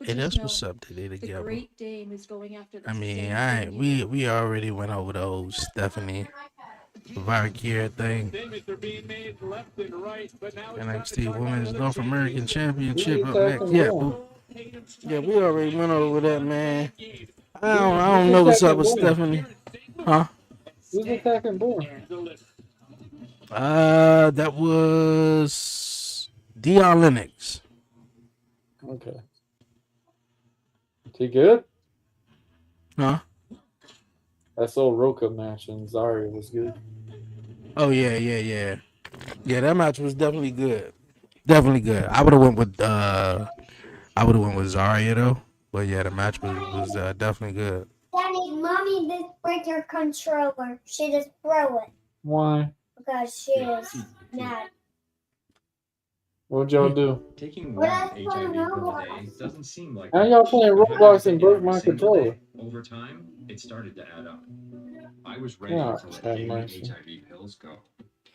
[SPEAKER 3] Hey, that's what's up today together.
[SPEAKER 9] The Great Dane is going after the
[SPEAKER 3] I mean, we already went over the whole Stephanie Valkyrie thing. NXT Women's North American Championship up next. Yeah, we already went over that, man. I don't know what's up with Stephanie. Huh?
[SPEAKER 8] Who's attacking Bourne?
[SPEAKER 3] That was Dion Lennox.
[SPEAKER 8] Okay. Is he good?
[SPEAKER 3] Huh?
[SPEAKER 8] I saw Roka match and Zarya was good.
[SPEAKER 3] Oh yeah. Yeah, that match was definitely good. Definitely good. I would have went with Zarya though. But yeah, the match was definitely good.
[SPEAKER 10] Daddy, mommy did break your controller. She just threw it.
[SPEAKER 8] Why?
[SPEAKER 10] Because she is mad.
[SPEAKER 8] What'd y'all do?
[SPEAKER 5] Taking one HIV pill a day doesn't seem like.
[SPEAKER 8] How y'all playing Roblox and broke my controller?
[SPEAKER 5] Over time, it started to add up. I was ready to let daily HIV pills go.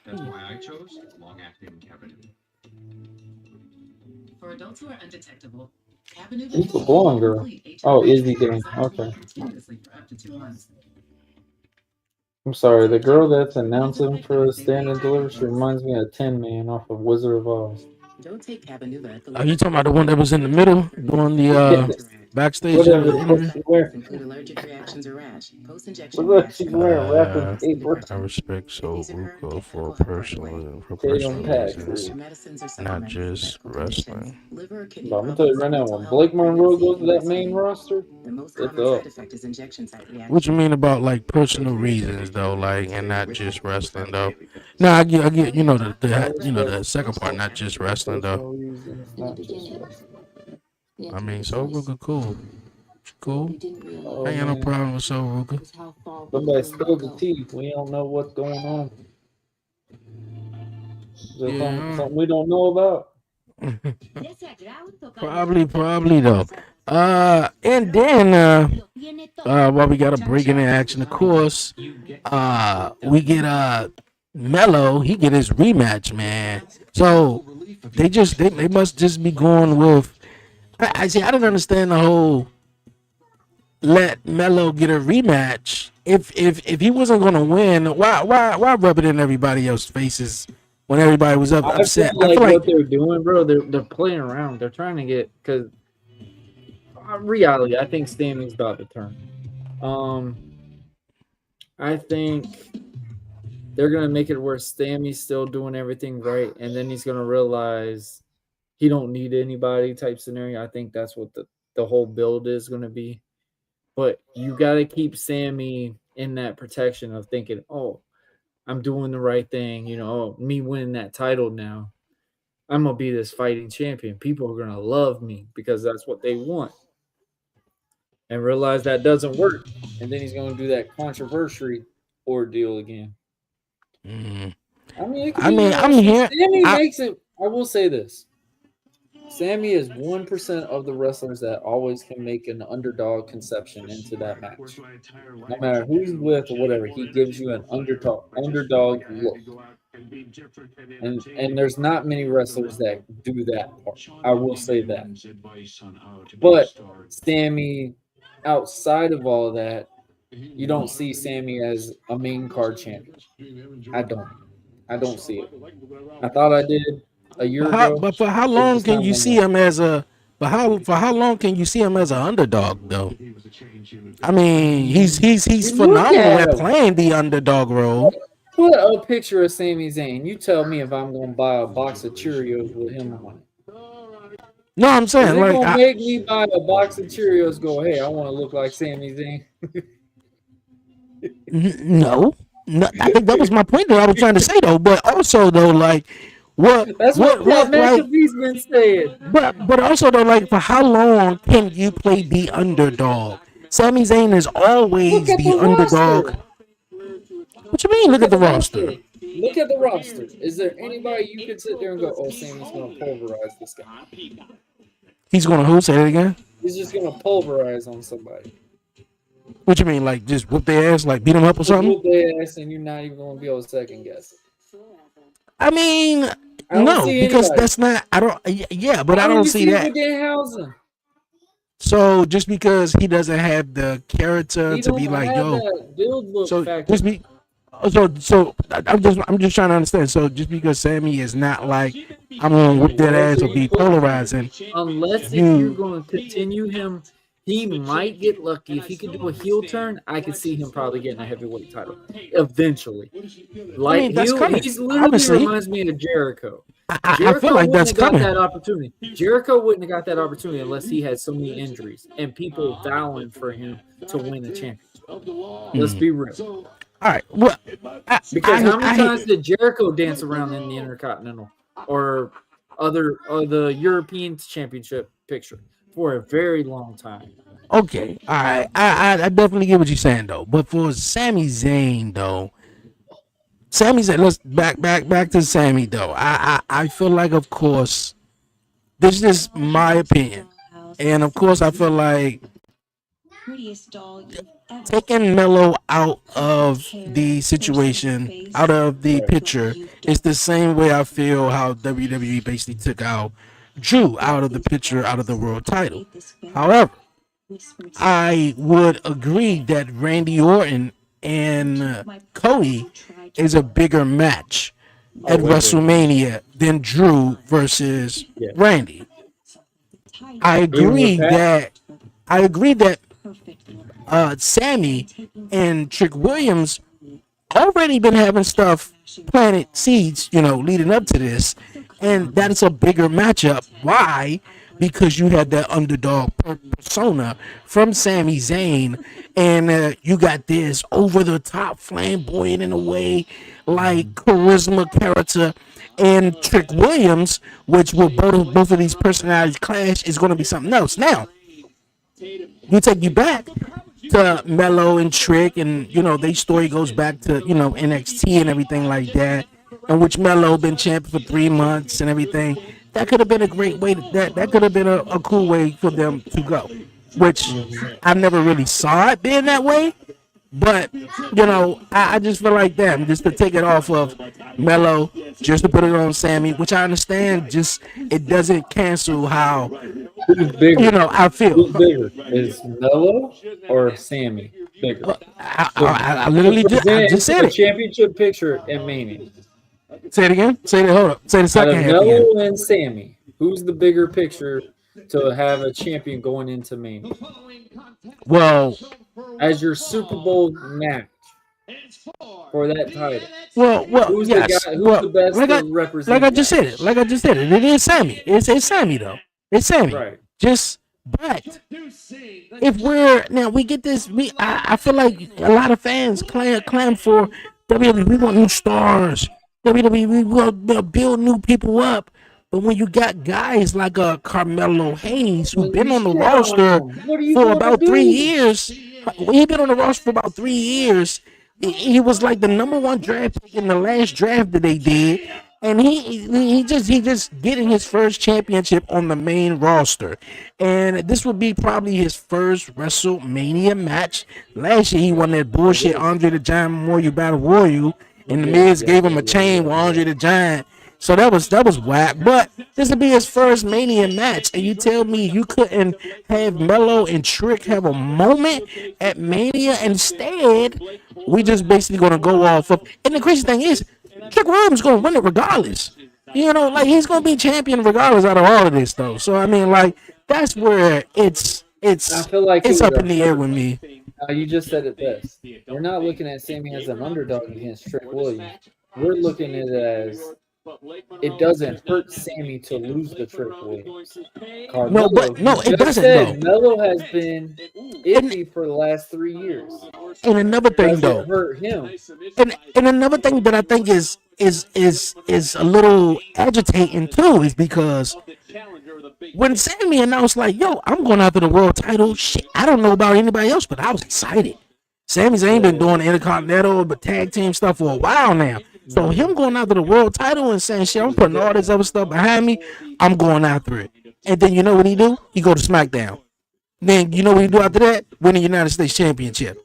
[SPEAKER 5] That's why I chose long-acting Cabenuva.
[SPEAKER 4] For adults who are undetectable,
[SPEAKER 8] Who's the blonde girl? Oh, Izzy Dane. Okay. I'm sorry, the girl that's announcing for the Stand and Deliver, she reminds me of Tin Man off of Wizard of Oz.
[SPEAKER 4] Don't take Cabenuva at the
[SPEAKER 3] Are you talking about the one that was in the middle doing the backstage?
[SPEAKER 4] include allergic reactions or rash. Post-injection rash.
[SPEAKER 3] I respect so Ruko for personal reasons, not just wrestling.
[SPEAKER 8] But I'm gonna tell you right now, when Blake Monroe goes to that main roster, it's up.
[SPEAKER 3] What you mean about like personal reasons though, like and not just wrestling though? No, I get, you know the second part, not just wrestling though. I mean, so Ruka cool. Cool.
[SPEAKER 8] Oh,
[SPEAKER 3] I ain't got no
[SPEAKER 8] man.
[SPEAKER 3] problem with so Ruka.
[SPEAKER 8] Somebody spilled the tea. We don't know what's going on. Is there something we don't know about?
[SPEAKER 3] Probably though. And then while we got a break in the action, of course, we get Mello. He get his rematch, man. So they must just be going with. I see. I don't understand the whole let Mello get a rematch. If he wasn't gonna win, why rub it in everybody else's faces when everybody was upset?
[SPEAKER 8] I feel like what they're doing, bro, they're playing around. They're trying to get, because reality, I think Sammy's about to turn. I think they're gonna make it where Sammy's still doing everything right, and then he's gonna realize he don't need anybody type scenario. I think that's what the whole build is gonna be. But you gotta keep Sammy in that protection of thinking, oh, I'm doing the right thing, me winning that title now. I'm gonna be this fighting champion. People are gonna love me because that's what they want. And realize that doesn't work. And then he's gonna do that controversial ordeal again. I mean,
[SPEAKER 3] I'm here.
[SPEAKER 8] Sammy makes it. I will say this. Sammy is 1% of the wrestlers that always can make an underdog conception into that match. No matter who he's with or whatever, he gives you an underdog look. And there's not many wrestlers that do that part. I will say that. But Sammy, outside of all that, you don't see Sammy as a main card champion. I don't see it. I thought I did a year ago.
[SPEAKER 3] But for how long can you see him as a? For how long can you see him as an underdog though? I mean, he's phenomenal at playing the underdog role.
[SPEAKER 8] Put a picture of Sami Zayn. You tell me if I'm gonna buy a box of Cheerios with him on it.
[SPEAKER 3] No, I'm saying
[SPEAKER 8] like gonna make me buy a box of Cheerios. Go, hey, I want to look like Sami Zayn.
[SPEAKER 3] No, I think that was my point that I was trying to say though. But also though, like.
[SPEAKER 8] That's what McAfee's been saying.
[SPEAKER 3] But also though, like, for how long can you play the underdog? Sami Zayn is always the underdog. What you mean? Look at the roster.
[SPEAKER 8] Look at the roster. Is there anybody you could sit there and go, "Oh, Sami's gonna pulverize this guy"?
[SPEAKER 3] He's gonna who? Say it again.
[SPEAKER 8] He's just gonna pulverize on somebody.
[SPEAKER 3] What you mean? Like just whoop their ass, like beat them up or something?
[SPEAKER 8] Whoop their ass, and you're not even gonna be able to second guess it.
[SPEAKER 3] I mean. No, because that's not. I don't. Yeah, but I don't see that. So just because he doesn't have the character to be like, yo, so just be. So I'm just trying to understand. So just because Sammy is not like I'm gonna whip that ass or be polarizing,
[SPEAKER 8] unless if you're going to continue him. He might get lucky. If he could do a heel turn, I could see him probably getting a heavyweight title eventually. Like, I mean, he's literally reminds me of Jericho.
[SPEAKER 3] I feel like that's coming.
[SPEAKER 8] That opportunity. Jericho wouldn't have got that opportunity unless he had so many injuries and people vowing for him to win the championship. Let's be real.
[SPEAKER 3] All right. Well,
[SPEAKER 8] because how many times did Jericho dance around in the Intercontinental or the European Championship picture? For a very long time.
[SPEAKER 3] Okay, all right. I definitely get what you're saying though. But for Sami Zayn though, let's back to Sammy though. I feel like, of course, this is my opinion, and of course I feel like taking Mello out of the situation, out of the picture, is the same way I feel how WWE basically took out Drew out of the picture, out of the world title. However, I would agree that Randy Orton and Cody is a bigger match at WrestleMania than Drew versus Randy. I agree that Sammy and Trick Williams already been having stuff planted seeds, leading up to this. And that is a bigger matchup. Why? Because you had that underdog persona from Sami Zayn, and you got this over-the-top, flamboyant in a way, like charisma character, and Trick Williams, which will both of these personalities clash, is going to be something else. Now, you take you back to Mello and Trick, and their story goes back to NXT and everything like that, in which Mello been champion for 3 months and everything. That could have been a great way. That could have been a cool way for them to go, which I never really saw it being that way. But I just feel like them just to take it off of Mello, just to put it on Sammy, which I understand. Just it doesn't cancel how
[SPEAKER 8] Who's bigger?
[SPEAKER 3] I feel.
[SPEAKER 8] Who's bigger? Is Mello or Sammy bigger?
[SPEAKER 3] I literally just said
[SPEAKER 8] a
[SPEAKER 3] it.
[SPEAKER 8] championship picture in Mania.
[SPEAKER 3] Say it again. Hold up. Say the
[SPEAKER 8] Out
[SPEAKER 3] second
[SPEAKER 8] of
[SPEAKER 3] half again.
[SPEAKER 8] Mello and Sammy, who's the bigger picture to have a champion going into Mania
[SPEAKER 3] Well,
[SPEAKER 8] as your Super Bowl match for that title?
[SPEAKER 3] well,
[SPEAKER 8] Who's
[SPEAKER 3] yes.
[SPEAKER 8] the guy? Who's the best
[SPEAKER 3] like
[SPEAKER 8] to represent?
[SPEAKER 3] I just said it. Like I just said it. It is Sammy. It's Sammy though. It's Sammy.
[SPEAKER 8] Right.
[SPEAKER 3] But if we get this, I feel like a lot of fans clam for WWE. We want new stars. WWE, we want to build new people up. But when you got guys like Carmelo Hayes, who's been on the roster for about 3 years, he been on the roster for about 3 years. He was like the #1 draft pick in the last draft that they did, and he just getting his first championship on the main roster, and this would be probably his first WrestleMania match. Last year he won that bullshit Andre the Giant Memorial Battle Royal, and the Miz gave him a chain with Andre the Giant. So that was whack. But this would be his first Mania match, and you tell me you couldn't have Mello and Trick have a moment at Mania? Instead, we just basically gonna go off of. And the crazy thing is, Trick Williams gonna win it regardless. He's gonna be champion regardless out of all of this, though. So I mean, that's where it's
[SPEAKER 8] I feel like
[SPEAKER 3] it's up in the air with me.
[SPEAKER 8] You just said it best. We're not looking at Sammy as an underdog against Trick Williams. We're looking at it as it doesn't hurt Sammy to lose the Trick Williams.
[SPEAKER 3] No, it doesn't.
[SPEAKER 8] Mello has been iffy for the last 3 years.
[SPEAKER 3] And another thing, though,
[SPEAKER 8] hurt him.
[SPEAKER 3] And another thing that I think is a little agitating too is because when Sammy announced yo, I'm going after the world title, shit, I don't know about anybody else, but I was excited. Sami Zayn been doing the Intercontinental but tag team stuff for a while now. So him going after the world title and saying, shit, I'm putting all this other stuff behind me, I'm going after it. And then you know what he do? He go to SmackDown. Then you know what he do after that? Win the United States Championship.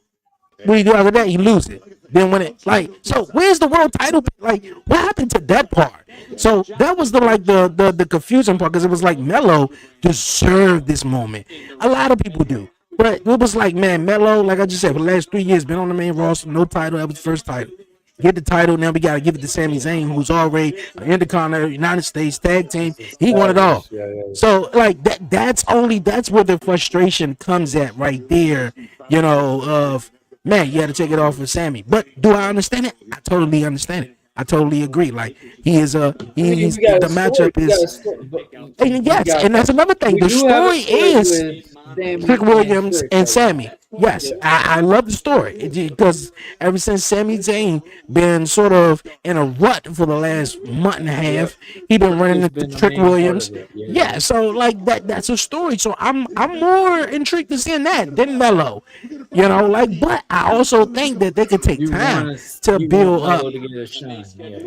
[SPEAKER 3] What he do after that? He lose it. Then when so where's the world title? What happened to that part? So that was the confusing part, because it was Mello deserved this moment. A lot of people do. But it was man, Mello, like I just said, for the last 3 years, been on the main roster, no title, that was the first title. Get the title, now we gotta give it to Sami Zayn, who's already an Intercontinental United States tag team. He won it all. So that's where the frustration comes at right there, of man, you gotta take it off of Sammy. But do I understand it? I totally understand it. I totally agree. He's the matchup is, and yes, and that's another thing. The story is Trick Williams and Sammy. Yes, I love the story because ever since Sami Zayn been sort of in a rut for the last month and a half, he been running into Trick Williams. Yeah, so that's a story. So I'm more intrigued to seeing that than Mello. But I also think that they could take time to build up.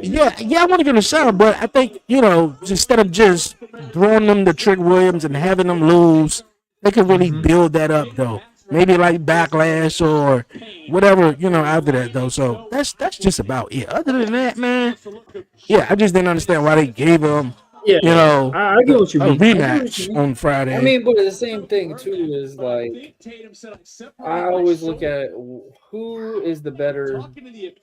[SPEAKER 3] Yeah, I want to give it a shot, but I think instead of just throwing them to Trick Williams and having them lose, they could really build that up though. Maybe Backlash or whatever, after that though. So that's just about it. Other than that, man, yeah, I just didn't understand why they gave him,
[SPEAKER 8] I get what you mean.
[SPEAKER 3] rematch on Friday.
[SPEAKER 8] I mean, but the same thing too is I always look at who is the better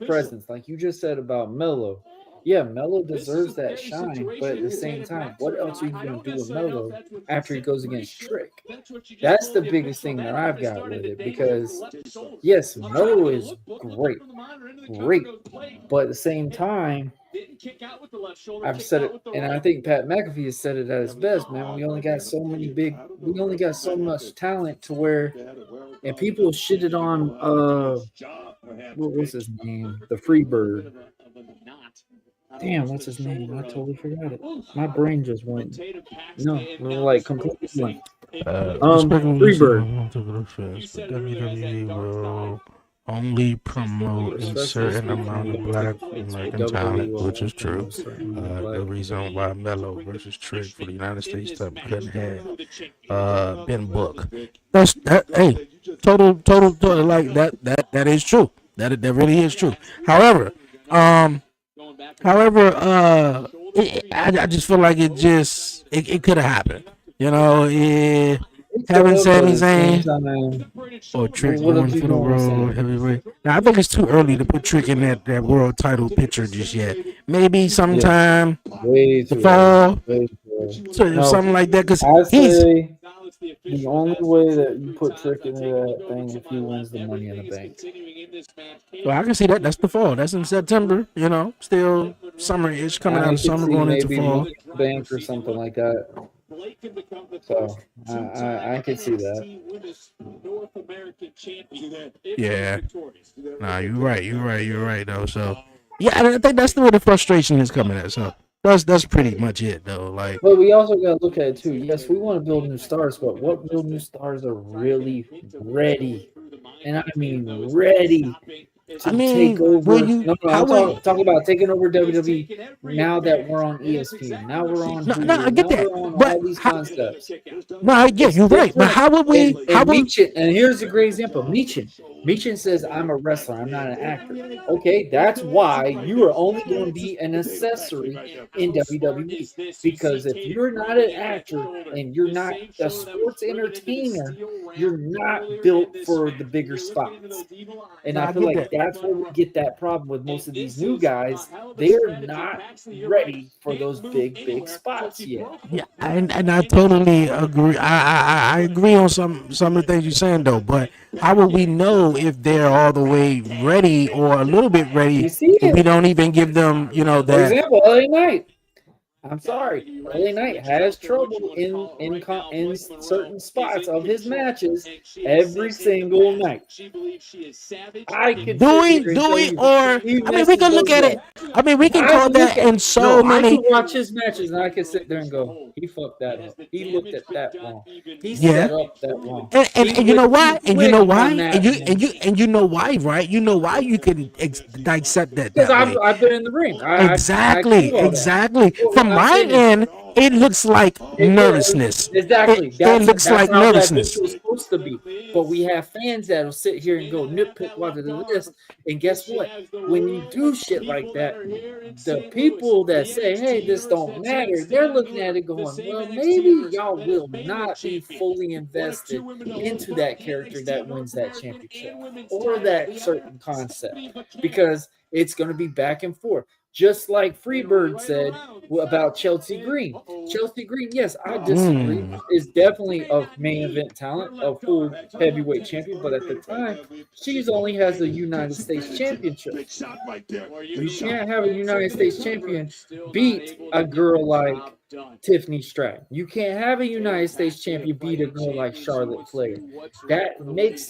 [SPEAKER 8] presence. Like you just said about Mello. Yeah, Mello deserves that shine, but at the same time, what else are you going to do with Mello after he goes against Trick? That's the biggest thing that I've got with it, because yes, Mello is great, but at the same time, I've said it, and I think Pat McAfee has said it at his best, man. We only got so much talent to where, and people shitted on, what was his name? The Freebird. Damn, what's his name? I totally forgot it. My brain just went completely blank. Freebird.
[SPEAKER 3] WWE will only promote a certain amount of black American talent, which is true. The reason why Mello versus Trick for the United States title couldn't have been booked. That's that. Hey, total, like that is true. That really is true. However, I just feel like it could have happened. You know, haven't said anything. Or Trick going for the world heavyweight. Now I think it's too early to put Trick in that world title picture just yet. Maybe sometime the fall, something like that. Because
[SPEAKER 8] the only way that you put Trick into that thing if he wins the Money in the Bank.
[SPEAKER 3] Well, I can see that. That's the fall. That's in September. You know, still summer-ish, coming out of summer, going into fall.
[SPEAKER 8] Money in the Bank or something like that. So I can see that.
[SPEAKER 3] Yeah. Nah, you're right though. So yeah, I think that's where the frustration is coming at. So that's pretty much it though. Like,
[SPEAKER 8] but we also got to look at it too. Yes, we want to build new stars, but what real new stars are really ready? And I mean ready. Take over. Talk about taking over WWE now that we're on ESPN. Now we're on.
[SPEAKER 3] I get that.
[SPEAKER 8] But all these concepts.
[SPEAKER 3] No, yeah, you're right. But how would we?
[SPEAKER 8] And here's a great example. Michin says, "I'm a wrestler. I'm not an actor." Okay, that's why you are only going to be an accessory in WWE. Because if you're not an actor and you're not a sports entertainer, you're not built for the bigger spots. And I feel like that's where we get that problem with most of these new guys. They are not ready for those big spots yet.
[SPEAKER 3] Yeah, and I totally agree. I agree on some of the things you're saying though. But how will we know if they're all the way ready or a little bit ready if we don't even give them, that?
[SPEAKER 8] For example, LA Knight. I'm sorry, LA Knight has trouble in certain spots of his matches every single night. I could we can look at it. I mean, we can call that in so many. I can watch his matches and I can sit there and go, he fucked that up. He looked at that wrong. He set up that wrong.
[SPEAKER 3] And you know why? And you know why? And you know why, right? You know why you can dissect that.
[SPEAKER 8] Because I've been in the ring.
[SPEAKER 3] Exactly. From my end, it looks like nervousness.
[SPEAKER 8] Exactly.
[SPEAKER 3] It looks like nervousness.
[SPEAKER 8] That supposed to be. But we have fans that'll sit here and go nitpick what it is. And guess what? When you do shit like that, the people that say, hey, this don't matter, they're looking at it going, well, maybe y'all will not be fully invested into that character that wins that championship or that certain concept. Because it's going to be back and forth. Just like Freebird said about Chelsea Green. Chelsea Green, yes, I disagree, is definitely a main event talent, a full heavyweight champion, but at the time, she only has a United States championship. You can't have a United States champion beat a girl like Tiffany Stratton. You can't have a United States champion beat a girl like Charlotte Flair. That makes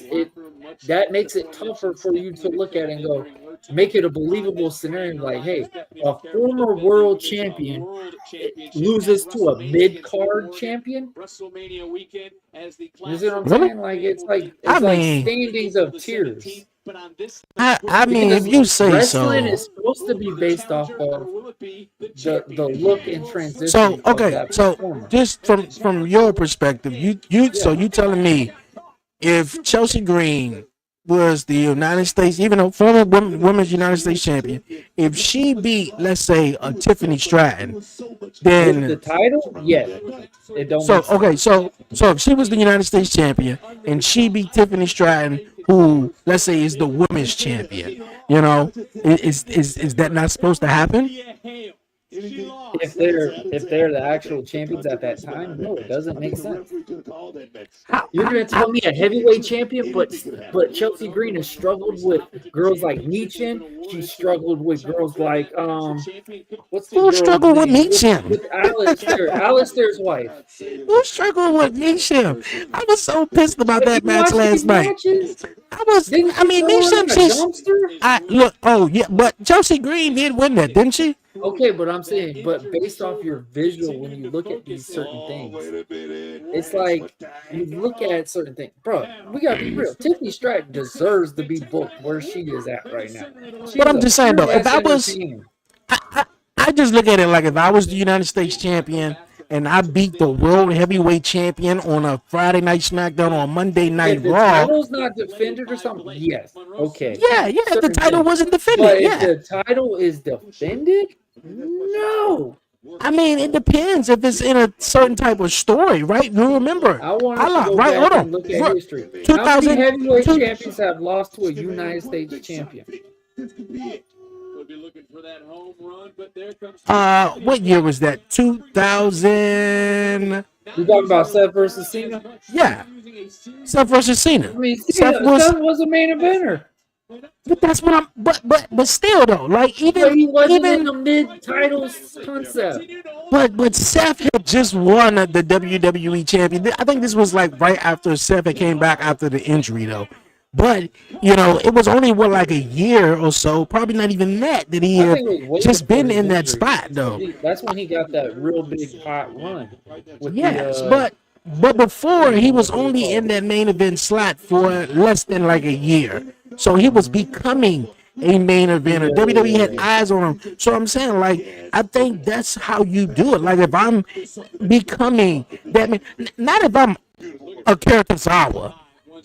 [SPEAKER 8] it tougher for you to look at and go, make it a believable scenario like, hey, a former world champion loses to a mid-card champion. You see what I'm saying? Like it's like standings of tiers.
[SPEAKER 3] I mean, if you say
[SPEAKER 8] wrestling is supposed to be based off of the look and transition.
[SPEAKER 3] So okay, so just from your perspective, so you telling me if Chelsea Green was the United States, even a former women's United States champion, if she beat, let's say, a Tiffany Stratton, then
[SPEAKER 8] the title, yeah, it don't.
[SPEAKER 3] So okay, so if she was the United States champion and she beat Tiffany Stratton, who let's say is the women's champion, is that not supposed to happen?
[SPEAKER 8] If they're the actual champions at that time, no, it doesn't make sense. You're gonna tell me a heavyweight champion, but Chelsea Green has struggled with girls like Michin. She struggled with girls like
[SPEAKER 3] who struggled with Michin?
[SPEAKER 8] With Alistair's wife.
[SPEAKER 3] Who struggled with Michin? I was so pissed about that match last night. Michin, but Chelsea Green did win that, didn't she?
[SPEAKER 8] Okay, but I'm saying, but based off your visual, when you look at these certain things, it's like you look at certain things, bro. We got to be real. Tiffany Stratton deserves to be booked where she is at right now. She
[SPEAKER 3] But
[SPEAKER 8] is
[SPEAKER 3] I'm
[SPEAKER 8] a
[SPEAKER 3] just saying though, if
[SPEAKER 8] pure-ass
[SPEAKER 3] I was,
[SPEAKER 8] entertainer.
[SPEAKER 3] I just look at it like if I was the United States champion and I beat the world heavyweight champion on a Friday night SmackDown on Monday Night
[SPEAKER 8] If the
[SPEAKER 3] Raw.
[SPEAKER 8] title's not defended or something, yes, okay.
[SPEAKER 3] Yeah, if the
[SPEAKER 8] Certain
[SPEAKER 3] title
[SPEAKER 8] things.
[SPEAKER 3] wasn't defended,
[SPEAKER 8] But
[SPEAKER 3] yeah.
[SPEAKER 8] if the title is defended, no.
[SPEAKER 3] I mean, it depends if it's in a certain type of story, right? You remember,
[SPEAKER 8] I want us to
[SPEAKER 3] Allah,
[SPEAKER 8] go
[SPEAKER 3] right?
[SPEAKER 8] back
[SPEAKER 3] Hold on.
[SPEAKER 8] and look at
[SPEAKER 3] Look,
[SPEAKER 8] history. How
[SPEAKER 3] 2000
[SPEAKER 8] many heavyweight
[SPEAKER 3] two-
[SPEAKER 8] champions have lost to a United States champion?
[SPEAKER 1] We'll be looking for that home run, but there comes.
[SPEAKER 3] What year was that? 2000.
[SPEAKER 8] You talking about Seth versus Cena?
[SPEAKER 3] Yeah, Seth versus Cena.
[SPEAKER 8] I mean,
[SPEAKER 3] Seth
[SPEAKER 8] Seth was a main eventer.
[SPEAKER 3] But that's what I'm. But still though, like
[SPEAKER 8] But he wasn't in
[SPEAKER 3] even
[SPEAKER 8] a mid-title concept.
[SPEAKER 3] but Seth had just won the WWE champion. I think this was like right after Seth had came back after the injury though. But it was only like a year or so, probably not even that he
[SPEAKER 8] I
[SPEAKER 3] had
[SPEAKER 8] think it was way
[SPEAKER 3] just
[SPEAKER 8] before
[SPEAKER 3] been
[SPEAKER 8] his
[SPEAKER 3] in that
[SPEAKER 8] injury.
[SPEAKER 3] spot though.
[SPEAKER 8] That's when he got that real big hot run. With
[SPEAKER 3] Yes,
[SPEAKER 8] the,
[SPEAKER 3] but before he was only in that main event slot for less than like a year, so he was becoming a main eventer. WWE had eyes on him, so I'm saying like I think that's how you do it. Like if I'm becoming that man, not if I'm a Kurosawa.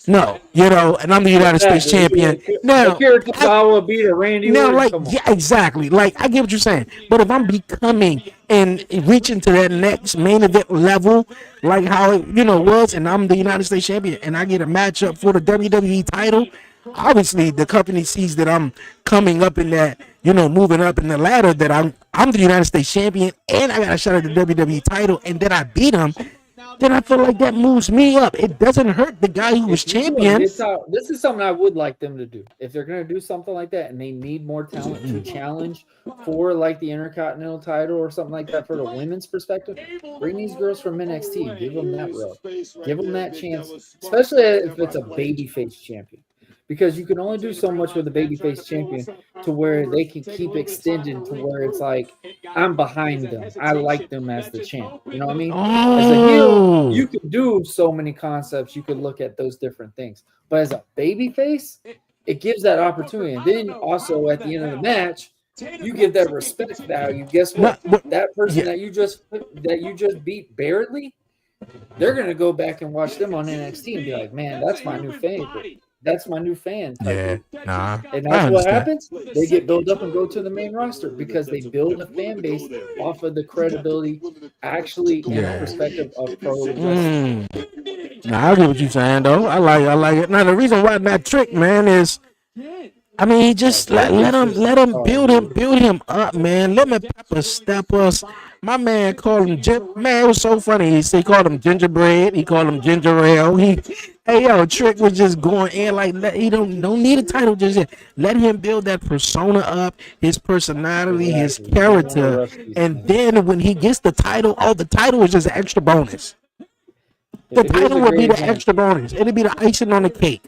[SPEAKER 3] No, and I'm the United States champion. Now,
[SPEAKER 8] Kurosawa beat a Randy
[SPEAKER 3] now,
[SPEAKER 8] Orton.
[SPEAKER 3] like,
[SPEAKER 8] Come on.
[SPEAKER 3] yeah, exactly. Like, I get what you're saying. But if I'm becoming and reaching to that next main event level, like how it, was, and I'm the United States champion, and I get a matchup for the WWE title, obviously the company sees that I'm coming up in that, moving up in the ladder, that I'm the United States champion, and I got a shot at the WWE title, and then I beat him. Then I feel like that moves me up. It doesn't hurt the guy who was champion.
[SPEAKER 8] This is something I would like them to do. If they're going to do something like that and they need more talent to challenge for like the Intercontinental title or something like that for the women's perspective, bring these girls from NXT. Give them that rub. Give them that chance, especially if it's a babyface champion. Because you can only do so much with a babyface champion to where they can keep extending to where it's like, I'm behind them. I like them as the champ. You know what I mean? As a heel, you can do so many concepts. You could look at those different things. But as a babyface, it gives that opportunity. And then also at the end of the match, you give that respect value. Guess what? That person that you just beat barely, they're going to go back and watch them on NXT and be like, man, that's my new favorite. That's my new fan.
[SPEAKER 3] Yeah, nah.
[SPEAKER 8] And that's what happens. They get built up and go to the main roster because they build a fan base off of the credibility, actually, in the perspective of pro wrestling.
[SPEAKER 3] Nah, I get what you're saying, though. I like it. Now, the reason why that trick, man, is, I mean, he just let him build him up, man. Let me Pepper step us. My man called him man. It was so funny. He called him gingerbread. He called him ginger ale. Trick was just going in like he don't need a title just yet. Let him build that persona up, his personality, his character, and then when he gets the title, the title is just an extra bonus. The title will be the extra bonus. It'll be the icing on the cake.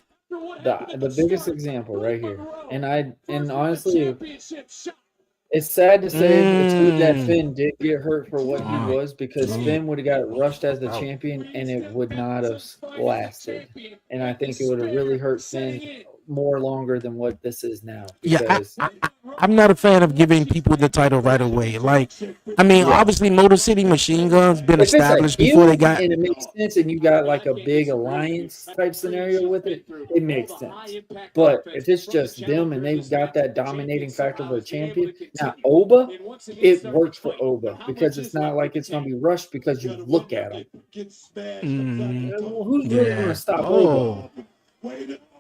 [SPEAKER 8] The biggest example right here, and honestly, it's sad to say it's good that Finn did get hurt for what he was, because Finn would have got rushed as the champion and it would not have lasted. And I think it would have really hurt Finn more longer than what this is now.
[SPEAKER 3] Because I'm not a fan of giving people the title right away. Like, I mean, obviously Motor City Machine Gun's been established before they got.
[SPEAKER 8] And it makes sense, and you got like a big alliance type scenario with it, it makes sense. But if it's just them and they've got that dominating factor of a champion, now Oba, it works for Oba because it's not like it's going to be rushed because you look at him. Who's really going to stop Oba?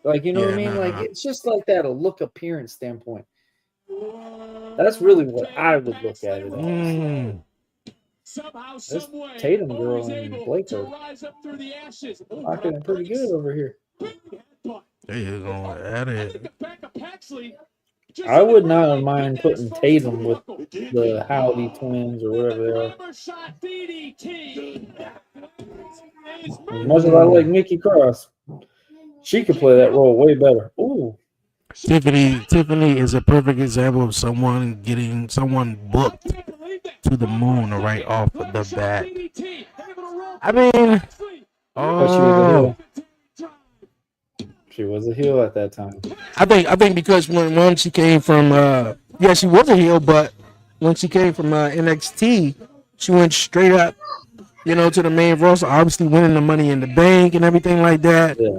[SPEAKER 8] Like, you know what I mean? Like, it's just like that, a look appearance standpoint. That's really what I would look at it as. This Tatum girl and Blake are rocking it pretty good over here.
[SPEAKER 3] There you go. At it.
[SPEAKER 8] I would not mind putting Tatum with the Howdy twins or whatever they are. As much as I like Nikki Cross, she could play that role way better. Ooh.
[SPEAKER 3] Tiffany is a perfect example of someone getting someone booked to the moon right off of the bat. I mean,
[SPEAKER 8] But she was a heel. She was a heel at that time.
[SPEAKER 3] I think because when she came from yeah, she was a heel, but when she came from NXT, she went straight up, to the main roster, obviously winning the Money in the Bank and everything like that.
[SPEAKER 8] Yeah.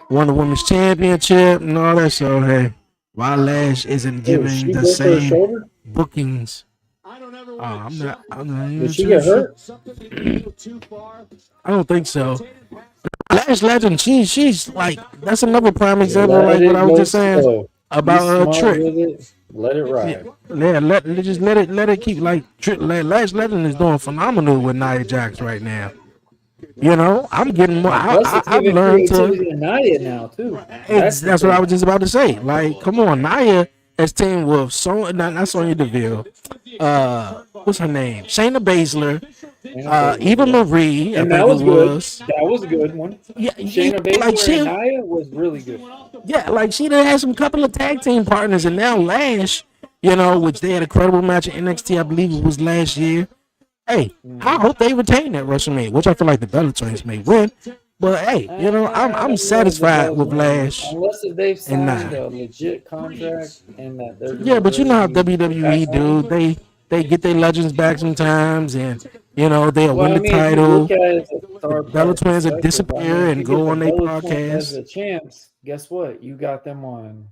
[SPEAKER 3] Won the Women's Championship and all that. So hey, why Lash isn't giving the same bookings? I'm not even
[SPEAKER 8] Did she get hurt?
[SPEAKER 3] I don't think so. Lash Legend, she's like, that's another prime example, like what I was just saying about Trick.
[SPEAKER 8] Let it ride.
[SPEAKER 3] Yeah, let it keep like Lash Legend is doing phenomenal with Nia Jax right now. I'm getting more. I've learned to
[SPEAKER 8] Nia now too.
[SPEAKER 3] That's what I was just about to say. Like, come on, Nia has teamed with not Sonya Deville. What's her name? Shayna Baszler. Eva Marie.
[SPEAKER 8] And that was good. That was a good one.
[SPEAKER 3] Yeah,
[SPEAKER 8] Shayna Baszler and Nia was really good.
[SPEAKER 3] Yeah, like she done had some couple of tag team partners, and now Lash, which they had a credible match in NXT, I believe it was last year. Hey, I hope they retain that WrestleMania, which I feel like the Bellatrix may win. But hey, I'm satisfied with Lash.
[SPEAKER 8] Unless if they've signed a legit contract and that they're
[SPEAKER 3] but you know how WWE do. They get their legends back sometimes, and they'll win the title. Bella Twins will disappear and go on their podcast.
[SPEAKER 8] As the champs, guess what? You got them on.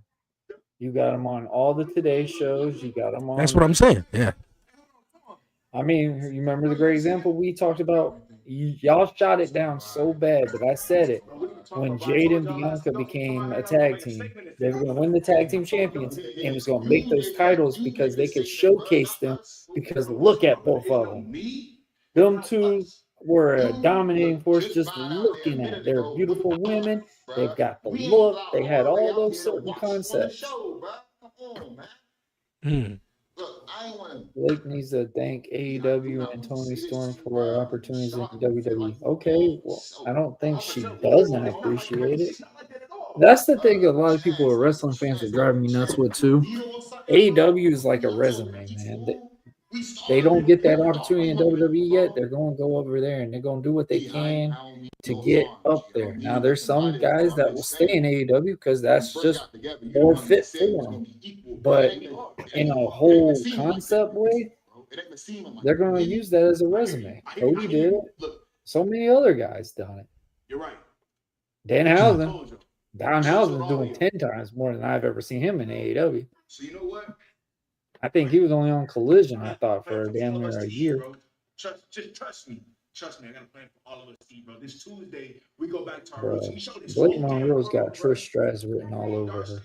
[SPEAKER 8] You got them on all the Today shows. You got them on.
[SPEAKER 3] That's what I'm saying. Yeah.
[SPEAKER 8] I mean, you remember the great example we talked about? Y'all shot it down so bad, but I said it. When Jade and Bianca became a tag team, they were going to win the tag team champions and was going to make those titles because they could showcase them. Because look at both of them. Them two were a dominating force just looking at it. They're beautiful women. They've got the look. They had all those certain concepts. Blake needs to thank AEW and Tony Storm for opportunities in WWE. Okay, well, I don't think she doesn't appreciate it. That's the thing a lot of people who are wrestling fans are driving me nuts with too. AEW is like a resume, man. They don't get that opportunity in WWE yet. They're going to go over there and they're going to do what they can to get up there. Now, there's some guys that will stay in AEW because that's just more fit for them. But in a whole concept way, they're going to use that as a resume. Cody did it. So many other guys done it.
[SPEAKER 2] You're right.
[SPEAKER 8] Danhausen is doing 10 times more than I've ever seen him in AEW.
[SPEAKER 2] So you know what?
[SPEAKER 8] I think he was only on Collision, I thought, for damn near a year.
[SPEAKER 2] Just trust me. Trust me, I got a plan for all of us, Steve, bro. This Tuesday, we go back to our roots.
[SPEAKER 8] Blake Monroe's got Trish Stratus written all over her.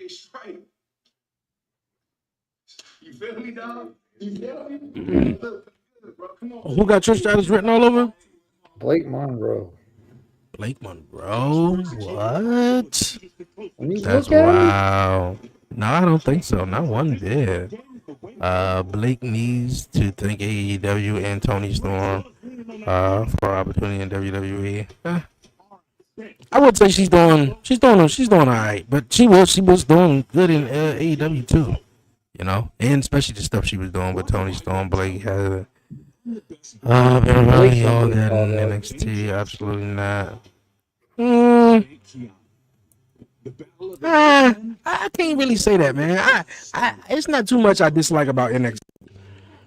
[SPEAKER 2] You feel me, dog? You feel me? Bro, come on.
[SPEAKER 3] Who got Trish Stratus written all over?
[SPEAKER 8] Blake Monroe.
[SPEAKER 3] Blake Monroe? What?
[SPEAKER 8] That's
[SPEAKER 3] wow. No, I don't think so. Not one bit. Blake needs to thank AEW and Tony Storm for opportunity in WWE. I would say she's doing all right, but she was doing good in AEW too, and especially the stuff she was doing with Tony Storm. Blake had been really all that in NXT. Absolutely not. I can't really say that, man. It's not too much I dislike about NXT.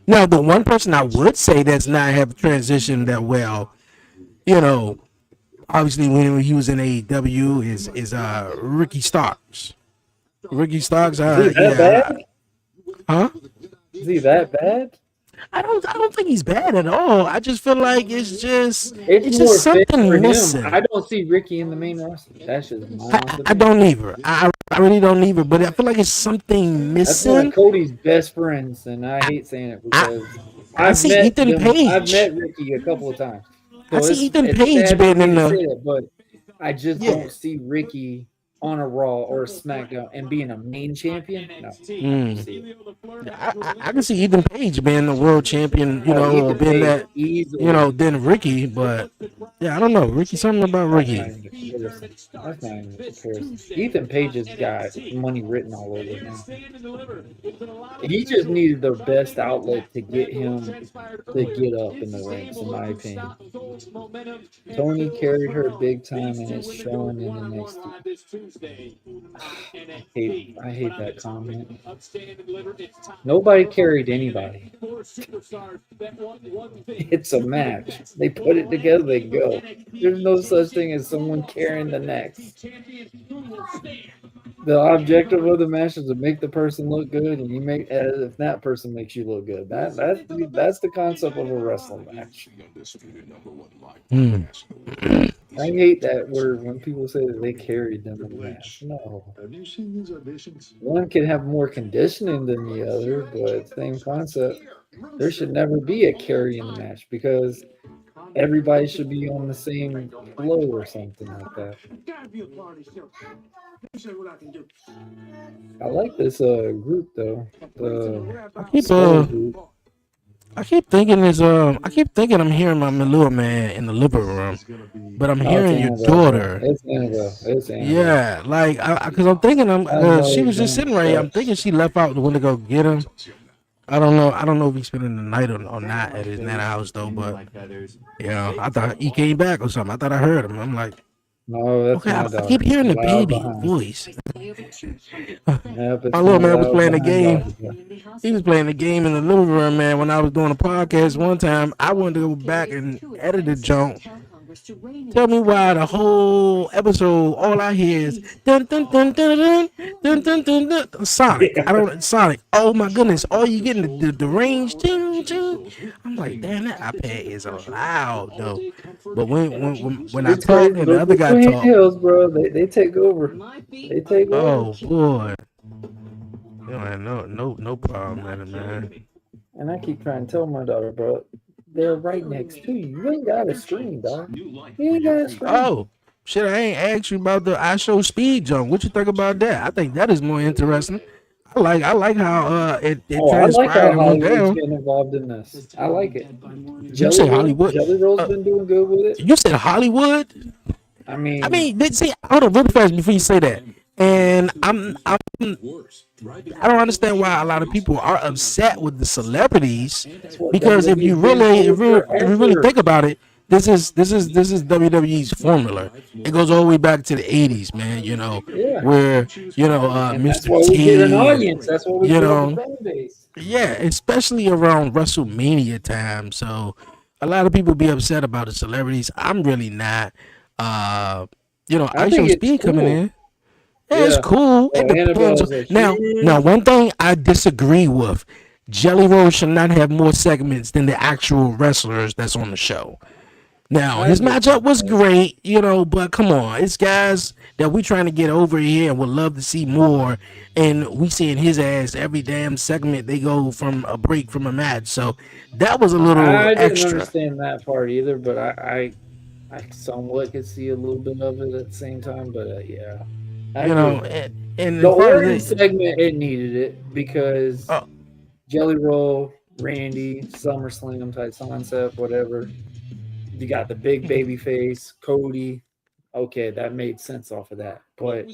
[SPEAKER 3] Now, the one person I would say that's not have transitioned that well, obviously when he was in AEW is Ricky Starks. Ricky Starks,
[SPEAKER 8] is he that bad?
[SPEAKER 3] Huh?
[SPEAKER 8] Is he that bad?
[SPEAKER 3] I don't think he's bad at all. I just feel like it's just
[SPEAKER 8] something
[SPEAKER 3] missing.
[SPEAKER 8] I don't see Ricky in the main roster. That's just
[SPEAKER 3] I don't either. I really don't either. But I feel like it's something missing.
[SPEAKER 8] That's one of Cody's best friends, and I hate saying it because
[SPEAKER 3] I've met
[SPEAKER 8] Ricky a couple of times. So
[SPEAKER 3] I see Ethan Page being in
[SPEAKER 8] but I just don't see Ricky on a Raw or a SmackDown and being a main champion. No.
[SPEAKER 3] I can see Ethan Page being the world champion, or being that, than Ricky, but Yeah, I don't know. Ricky, something about
[SPEAKER 8] That's not
[SPEAKER 3] Ricky.
[SPEAKER 8] even comparison. That's not even comparison. Ethan Page has got money written all over him. He just needed the best outlet to get him to get up in the ranks, in my opinion. Tony carried her big time, and it's showing in the next. I hate that comment. Nobody carried anybody. It's a match. They put it together, they go. There's no such thing as someone carrying the next. The objective of the match is to make the person look good, and you make if that person makes you look good. That's the concept of a wrestling match. I hate that word when people say that they carried them in the match. No.
[SPEAKER 2] Have you seen these auditions?
[SPEAKER 8] One can have more conditioning than the other, but same concept. There should never be a carry in the match because everybody should be on the same flow or something like that. I like this group though.
[SPEAKER 3] I keep thinking I'm hearing my little man in the living room, but I'm hearing your daughter.
[SPEAKER 8] It's Annabelle.
[SPEAKER 3] Yeah, like because I'm thinking she was just sitting right here. I'm thinking she left out the window to go get him. I don't know if he's spending the night or not at his Nana house though, but I thought he came back or something. I thought I heard him. I'm like,
[SPEAKER 8] no, that's
[SPEAKER 3] I keep hearing the baby voice. My little man was playing the game. He was playing the game in the living room, man. When I was doing a podcast one time, I wanted to go back and edit the junk. Tell me why the whole episode, all I hear is dun dun dun dun dun dun dun dun dun. Sonic. Sonic. Oh my goodness! All you getting the range. I'm like, damn, that iPad is loud though. But when I talk and the other guy talk,
[SPEAKER 8] hills, bro, they take over. They take over.
[SPEAKER 3] Oh boy. No problem, man.
[SPEAKER 8] And I keep trying to tell my daughter, bro, they're right next to you. You ain't got a screen, dog. You ain't got a screen.
[SPEAKER 3] Oh, shit, I ain't asked you about the I Show Speed jump. What you think about that? I think that is more interesting. I like how it transpired.
[SPEAKER 8] I like how Hollywood's getting involved in this. I like it.
[SPEAKER 3] You say Hollywood?
[SPEAKER 8] Jelly Roll's been doing good with it.
[SPEAKER 3] You said Hollywood?
[SPEAKER 8] I mean,
[SPEAKER 3] see, hold on, really fast before you say that. And I don't understand why a lot of people are upset with the celebrities, because if you really think about it, this is WWE's formula. It goes all the way back to the 80s, man. Where Mr. T,
[SPEAKER 8] an audience. That's what we fan base.
[SPEAKER 3] Yeah, especially around WrestleMania time. So a lot of people be upset about the celebrities. I'm really not. I Show Speed coming in. Yeah, it's cool. It depends. Now, one thing I disagree with: Jelly Roll should not have more segments than the actual wrestlers that's on the show. Now, his matchup was great, but come on, it's guys that we trying to get over here and would love to see more, and we seeing his ass every damn segment. They go from a break from a match, so that was a little extra.
[SPEAKER 8] I didn't understand that part either, but I somewhat could see a little bit of it at the same time. But yeah.
[SPEAKER 3] And
[SPEAKER 8] the Orton segment, it needed it because Jelly Roll, Randy, SummerSlam type concept, whatever. You got the big baby face, Cody. Okay, that made sense off of that. But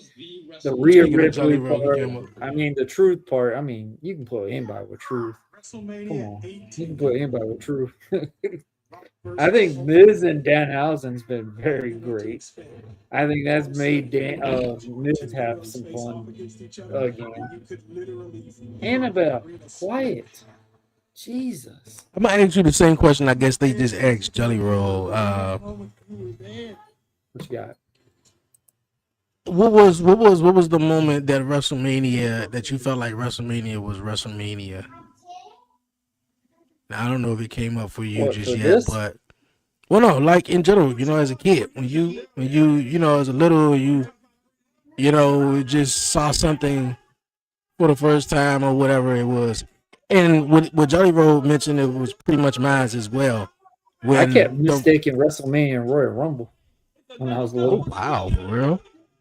[SPEAKER 8] the Rhea Ripley part, the truth part, you can put anybody with truth. Come on. You can put anybody with truth. I think Miz and Danhausen's been very great. I think that's made Miz have some fun again. Annabelle, quiet. Jesus.
[SPEAKER 3] I'm gonna ask you the same question I guess they just asked Jelly Roll.
[SPEAKER 8] What you got?
[SPEAKER 3] What was the moment that WrestleMania that you felt like WrestleMania was WrestleMania? Now, I don't know if it came up for you just yet, but no, like in general, as a kid, when you as a little, you just saw something for the first time or whatever it was. And what Jelly Roll mentioned, it was pretty much mine as well.
[SPEAKER 8] I kept mistaking WrestleMania and Royal Rumble when I was little.
[SPEAKER 3] Oh, wow, for real?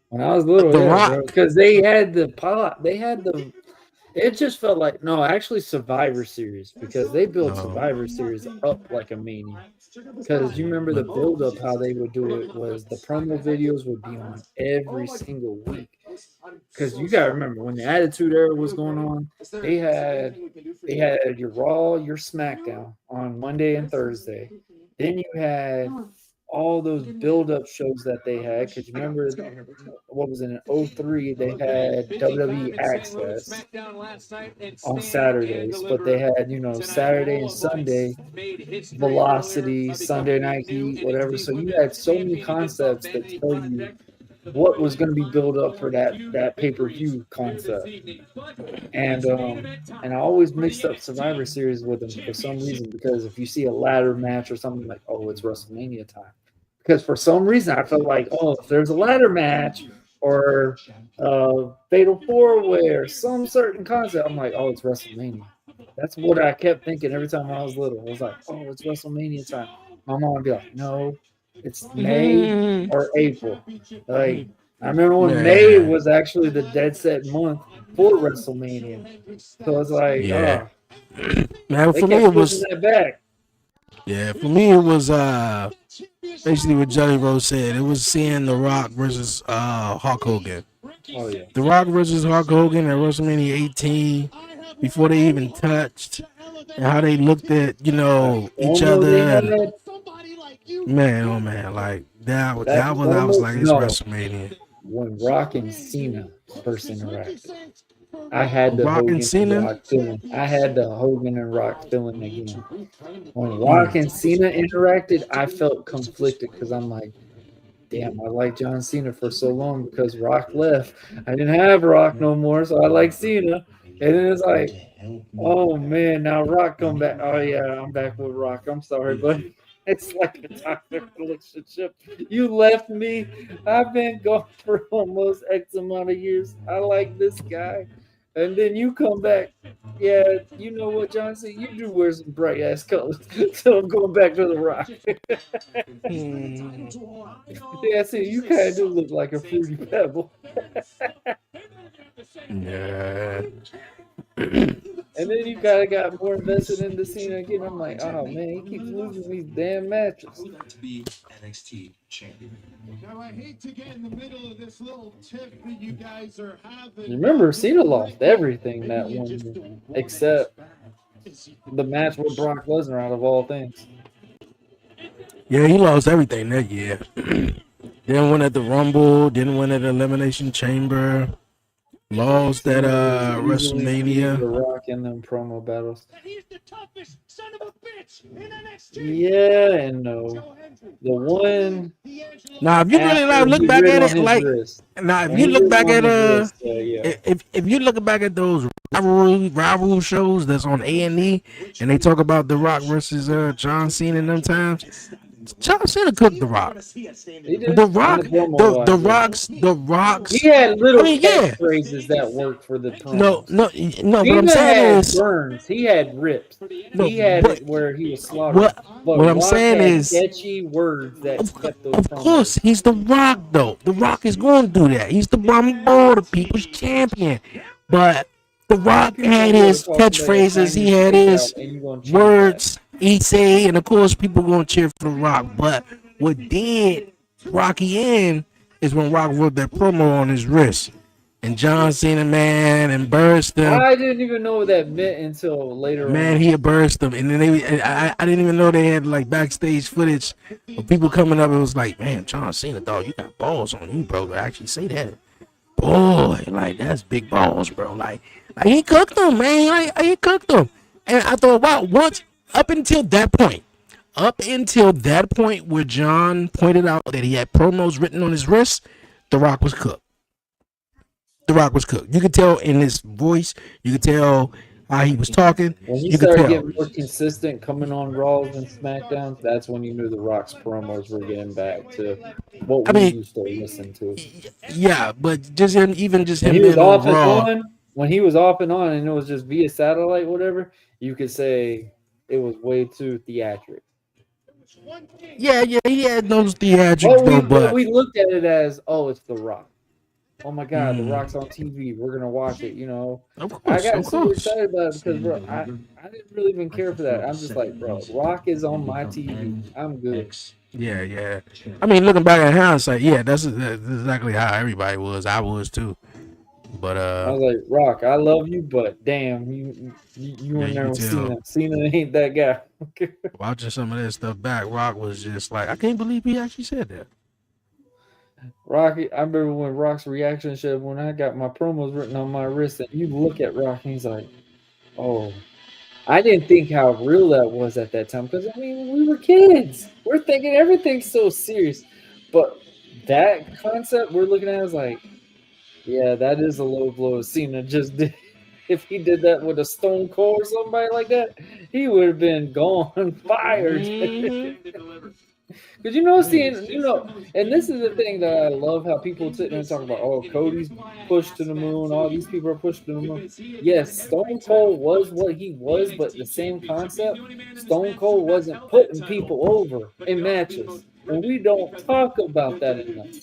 [SPEAKER 8] When I was little, because they had the pot, It just felt like actually Survivor Series, because they built Survivor Series up like a mania. Because you remember the build up, how they would do it was the promo videos would be on every single week. Because you gotta remember when the Attitude Era was going on, they had your Raw, your SmackDown on Monday and Thursday. Then you had all those build-up shows that they had. Because you remember, what was it, in 03, they had WWE Access on Saturdays, but they had, Saturday and Sunday Velocity, Sunday Night Heat, whatever. So you had so many concepts that tell you what was going to be built up for that pay-per-view concept. And I always mixed up Survivor Series with them for some reason, because if you see a ladder match or something, like, oh, it's WrestleMania time. Because for some reason I felt like, oh, if there's a ladder match or fatal four-way or some certain concept, I'm like, oh, it's WrestleMania. That's what I kept thinking every time I was little. I was like, oh, it's WrestleMania time. My mom would be like, no, it's May or April. Like, I remember when May was actually the dead set month for WrestleMania. So it's like,
[SPEAKER 3] man, for me it was
[SPEAKER 8] that back.
[SPEAKER 3] Yeah, for me it was basically what Jelly Rose said. It was seeing The Rock versus Hulk Hogan.
[SPEAKER 8] Oh yeah.
[SPEAKER 3] The Rock versus Hulk Hogan at WrestleMania 18, before they even touched, and how they looked at each other. And, man, oh man, like that was I was like, it's WrestleMania.
[SPEAKER 8] When Rock and Cena first interacted, I had the
[SPEAKER 3] Rock
[SPEAKER 8] Hogan
[SPEAKER 3] and Cena?
[SPEAKER 8] and Rock feeling. I had the Hogan and Rock feeling again. When Rock and Cena interacted, I felt conflicted, because I'm like, damn, I like John Cena for so long because Rock left. I didn't have Rock no more, so I like Cena. And then it's like, oh man, now Rock come back. Oh yeah, I'm back with Rock. I'm sorry, but it's like a toxic relationship. You left me. I've been gone for almost X amount of years. I like this guy. And then you come back. Yeah, you know what, John Cena? You do wear some bright ass colors. So I'm going back to The Rock. Yeah, see, you kind of do look like a Fruity Pebble.
[SPEAKER 3] Yeah.
[SPEAKER 8] And then you kind of got more invested in the scene again. I'm like, oh man, he keeps losing these damn matches.
[SPEAKER 5] To be NXT champion.
[SPEAKER 2] Now I hate to get in the middle of this little tiff that you guys are having.
[SPEAKER 8] Remember, Cena lost everything that one year, except the match with Brock Lesnar, out of all things.
[SPEAKER 3] Yeah, he lost everything that year. Didn't win at the Rumble. Didn't win at the Elimination Chamber. Lost at WrestleMania.
[SPEAKER 8] The Rock in them promo battles. Yeah and no. The one.
[SPEAKER 3] Now, if you really look back at it, like, if you look back at if you look back at those rival shows that's on A&E, and they talk about The Rock versus John Cena in them times, John Cena cooked The Rock. The Rock's.
[SPEAKER 8] He had little catchphrases that worked for the promo.
[SPEAKER 3] No.
[SPEAKER 8] What I'm saying is burns. He had rips. He had it where he was slaughtered.
[SPEAKER 3] What I'm saying is
[SPEAKER 8] catchy words that kept those.
[SPEAKER 3] Of course, he's The Rock though. The Rock is going to do that. He's the Rumble, the People's Champion. But The Rock had his catchphrases. He had his words. He say, and of course, people gonna cheer for The Rock. But what did Rocky in is when Rock wrote that promo on his wrist, and John Cena, man, embarrassed him.
[SPEAKER 8] I didn't even know what that meant until later.
[SPEAKER 3] Man, he embarrassed them, and then I didn't even know they had like backstage footage of people coming up. It was like, man, John Cena, dog, you got balls on you, bro, to actually say that. Boy, like that's big balls, bro. Like he cooked them, man. He cooked them, and I thought, wow, once. Up until that point where John pointed out that he had promos written on his wrist, The Rock was cooked. You could tell in his voice. You could tell how he was talking.
[SPEAKER 8] When he started getting more consistent coming on Raws and SmackDowns, that's when you knew The Rock's promos were getting back to what we used to listen to.
[SPEAKER 3] Yeah, but just him being
[SPEAKER 8] off and
[SPEAKER 3] Raw.
[SPEAKER 8] When he was off and on, and it was just via satellite, whatever, you could say it was way too theatric.
[SPEAKER 3] Yeah, he had those theatrics,
[SPEAKER 8] but we looked at it as, oh, it's The Rock. oh my God, The Rock's on TV. We're gonna watch it. You know,
[SPEAKER 3] Of
[SPEAKER 8] I
[SPEAKER 3] course,
[SPEAKER 8] got
[SPEAKER 3] of
[SPEAKER 8] super
[SPEAKER 3] course.
[SPEAKER 8] excited about it because, bro, I didn't really even care for that. I'm just like, bro, Rock is on my TV. I'm good.
[SPEAKER 3] Yeah, yeah. I mean, looking back at hindsight, yeah, that's exactly how everybody was. I was too. But
[SPEAKER 8] I was like, Rock, I love you, but damn, you
[SPEAKER 3] yeah,
[SPEAKER 8] in
[SPEAKER 3] you
[SPEAKER 8] there
[SPEAKER 3] can
[SPEAKER 8] with
[SPEAKER 3] tell
[SPEAKER 8] Cena. Cena ain't that guy.
[SPEAKER 3] watching some of that stuff back. Rock was just like, I can't believe he actually said that.
[SPEAKER 8] Rocky, I remember when Rock's reaction showed when I got my promos written on my wrist, and you look at Rock, and he's like, "Oh, I didn't think how real that was at that time because I mean we were kids. We're thinking everything's so serious, but that concept we're looking at is like, yeah, that is a low blow. Cena just did. If he did that with a Stone Cold or somebody like that, he would have been gone, fired. Because and this is the thing that I love how people sit there and talk about, oh, Cody's pushed to the moon, all these people are pushed to the moon. Yes, Stone Cold was what he was, but the same concept, Stone Cold wasn't putting people over in matches. And we don't talk about that enough.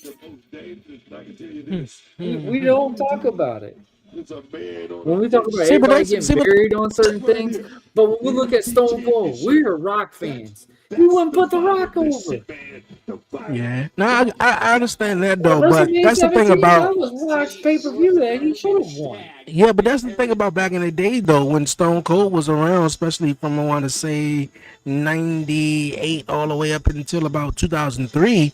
[SPEAKER 8] We don't talk about it. When we talk about everybody getting buried on certain things, but when we look at Stone Cold, we're Rock fans. We wouldn't put The Rock over.
[SPEAKER 3] Yeah, no, I understand that though, but that's the thing about
[SPEAKER 8] that was Rock's pay-per-view that he should have won.
[SPEAKER 3] yeah, but that's the thing about back in the day though, when Stone Cold was around, especially from I want to say '98 all the way up until about 2003.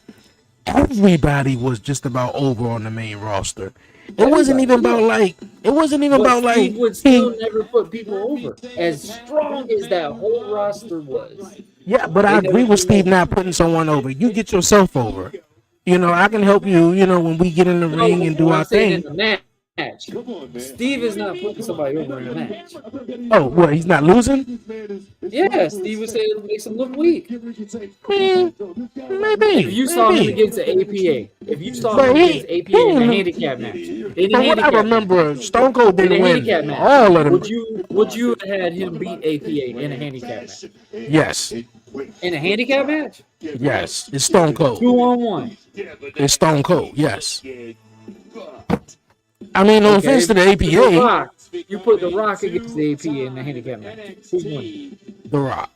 [SPEAKER 3] Everybody was just about over on the main roster. It wasn't even about like. It wasn't even about like.
[SPEAKER 8] Steve would still never put people over. As strong as that whole roster was.
[SPEAKER 3] Yeah, but I agree with Steve not putting someone over. You get yourself over. You know, I can help you. You know, when we get in the ring and do our thing.
[SPEAKER 8] In the match. Steve is not putting somebody over in a match.
[SPEAKER 3] Oh, what? He's not losing?
[SPEAKER 8] Yeah, Steve would say it makes him look weak.
[SPEAKER 3] Man, maybe.
[SPEAKER 8] If you saw him against the APA, if you saw him against APA in a handicap match,
[SPEAKER 3] from what I remember, Stone Cold didn't win all of them.
[SPEAKER 8] Would you have had him beat APA in a handicap match?
[SPEAKER 3] Yes.
[SPEAKER 8] In a handicap match?
[SPEAKER 3] Yes, it's Stone Cold.
[SPEAKER 8] 2-on-1.
[SPEAKER 3] It's Stone Cold. Yes. I mean, no offense to the APA.
[SPEAKER 8] You put The Rock against the APA in the handicap match. Who's winning?
[SPEAKER 3] The Rock.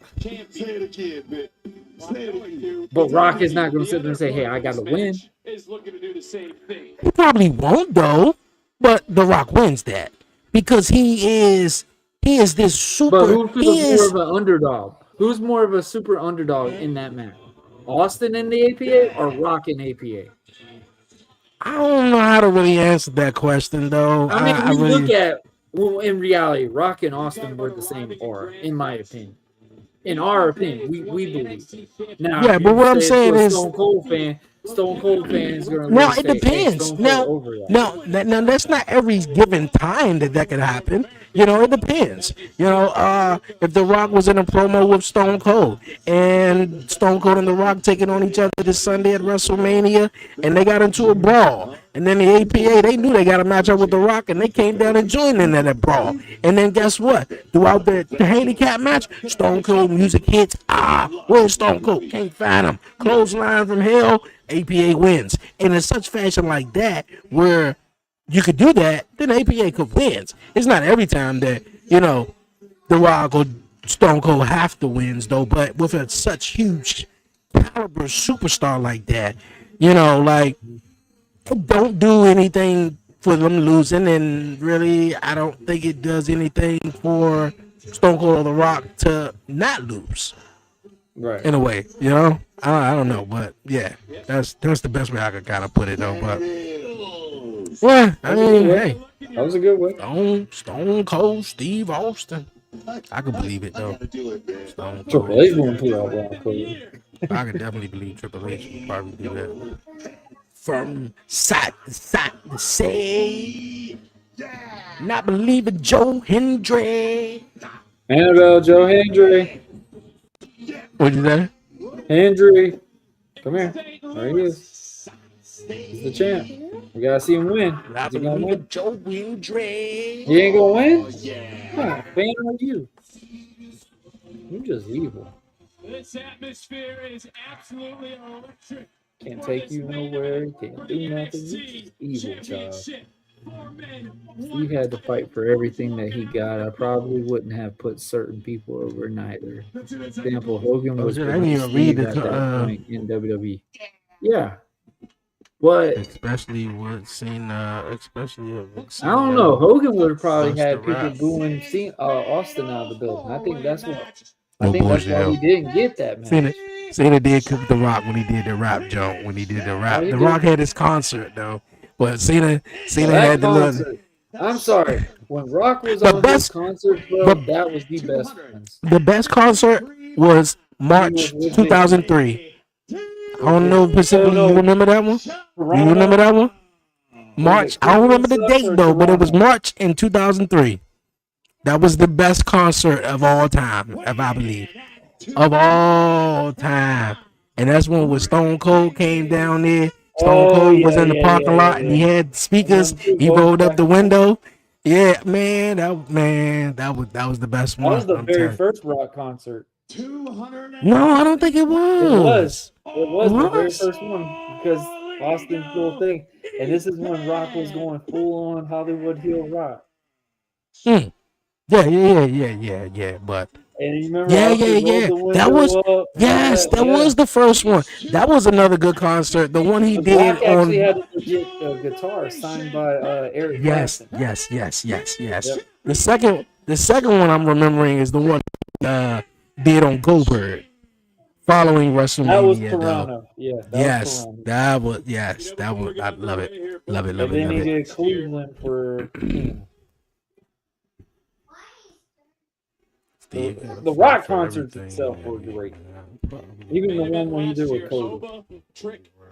[SPEAKER 8] But Rock is not going to sit there and say, "Hey, I got to win."
[SPEAKER 3] He probably won't though, but The Rock wins that because he is this super.
[SPEAKER 8] But who feels more of an underdog? Who's more of a super underdog in that match? Austin in the APA or Rock in APA?
[SPEAKER 3] I don't know how to really answer that question though.
[SPEAKER 8] I mean, look at in reality, Rock and Austin were the same aura, in my opinion. In our opinion, we believe. Now,
[SPEAKER 3] yeah, but what I'm saying is
[SPEAKER 8] Stone Cold fan is going to
[SPEAKER 3] now it depends. Now, that's not every given time that could happen. You know, it depends. You know, if The Rock was in a promo with Stone Cold and Stone Cold and The Rock taking on each other this Sunday at WrestleMania and they got into a brawl. And then the APA, they knew they got to match up with The Rock and they came down and joined in that brawl. And then guess what? Throughout the handicap match, Stone Cold music hits. Where's Stone Cold? Can't find him. Clothesline from hell. APA wins. And in such fashion like that, where you could do that, then APA could win. It's not every time that, you know, The Rock or Stone Cold have to win, though, but with such huge caliber superstar like that, you know, like, don't do anything for them losing, and really, I don't think it does anything for Stone Cold or The Rock to not lose.
[SPEAKER 8] Right.
[SPEAKER 3] In a way, you know? I don't know, but yeah, that's the best way I could kind of put it, though, but... Yeah, I mean, hey.
[SPEAKER 8] That was a good one.
[SPEAKER 3] Stone Cold Steve Austin. I could believe it, though. Stone Cold.
[SPEAKER 8] Triple H won't pull out Ron Cody.
[SPEAKER 3] I could definitely believe Triple H would probably do that. From side to say, not believing Joe Hendry.
[SPEAKER 8] Annabelle, Joe Hendry.
[SPEAKER 3] What'd you say?
[SPEAKER 8] Hendry. Come here. There he is. He's the champ. We gotta see him win. Is he gonna win?
[SPEAKER 3] Joe Hendry.
[SPEAKER 8] He ain't gonna win? Huh, fan are you? You're just evil.
[SPEAKER 1] This atmosphere is absolutely electric.
[SPEAKER 8] Can't take you nowhere. Can't do nothing. You're just evil, child. If you had to fight for everything that he got, I probably wouldn't have put certain people over neither. For example, Hogan was
[SPEAKER 3] I
[SPEAKER 8] pretty
[SPEAKER 3] didn't even read
[SPEAKER 8] Steve at that
[SPEAKER 3] the
[SPEAKER 8] point in WWE. Yeah, but
[SPEAKER 3] especially with Cena,
[SPEAKER 8] I don't know. Hogan would have probably
[SPEAKER 3] Bust the
[SPEAKER 8] had people
[SPEAKER 3] rap.
[SPEAKER 8] booing Austin out of the building. I think that's what. I
[SPEAKER 3] No
[SPEAKER 8] think that's
[SPEAKER 3] bullshit.
[SPEAKER 8] why he didn't get that match.
[SPEAKER 3] Cena did cook the Rock when he did the rap joke. When he did the rap,
[SPEAKER 8] Oh, he
[SPEAKER 3] the
[SPEAKER 8] did.
[SPEAKER 3] Rock had his concert though, but Cena
[SPEAKER 8] That
[SPEAKER 3] had the little.
[SPEAKER 8] concert. I'm sorry. When Rock was
[SPEAKER 3] The
[SPEAKER 8] on
[SPEAKER 3] best-
[SPEAKER 8] his concert, bro,
[SPEAKER 3] but-
[SPEAKER 8] that was the best ones.
[SPEAKER 3] The best concert was March 2003. I don't know specifically. You remember that one? You remember that one? March. I don't remember the date though, but it was March in 2003. That was the best concert of all time, if I believe, of all time. And that's when Stone Cold came down there. Stone Cold was in the parking lot, and he had speakers. He rolled up the window. Yeah, man, that was the best one.
[SPEAKER 8] That was the
[SPEAKER 3] I'm
[SPEAKER 8] very
[SPEAKER 3] telling you.
[SPEAKER 8] first Rock concert.
[SPEAKER 3] No, I don't think it was.
[SPEAKER 8] It was the very first one because Austin's little thing. And this is when Rock was going full on Hollywood heel Rock.
[SPEAKER 3] Yeah. But
[SPEAKER 8] And you remember
[SPEAKER 3] yeah.
[SPEAKER 8] Austin
[SPEAKER 3] That
[SPEAKER 8] rolled
[SPEAKER 3] was
[SPEAKER 8] the window up?
[SPEAKER 3] that was the first one. That was another good concert. The one he
[SPEAKER 8] The
[SPEAKER 3] did
[SPEAKER 8] Rock
[SPEAKER 3] on.
[SPEAKER 8] actually had a legit guitar signed by Eric
[SPEAKER 3] Yes.
[SPEAKER 8] Clapton.
[SPEAKER 3] Yes. The second one I'm remembering is the one did on Goldberg following WrestleMania.
[SPEAKER 8] That was
[SPEAKER 3] though.
[SPEAKER 8] Toronto. Yeah.
[SPEAKER 3] Yes,
[SPEAKER 8] That was Toronto.
[SPEAKER 3] that was. I love it.
[SPEAKER 8] And then he did Cleveland for the Rock concerts itself were great. Even the one when he did with Cody.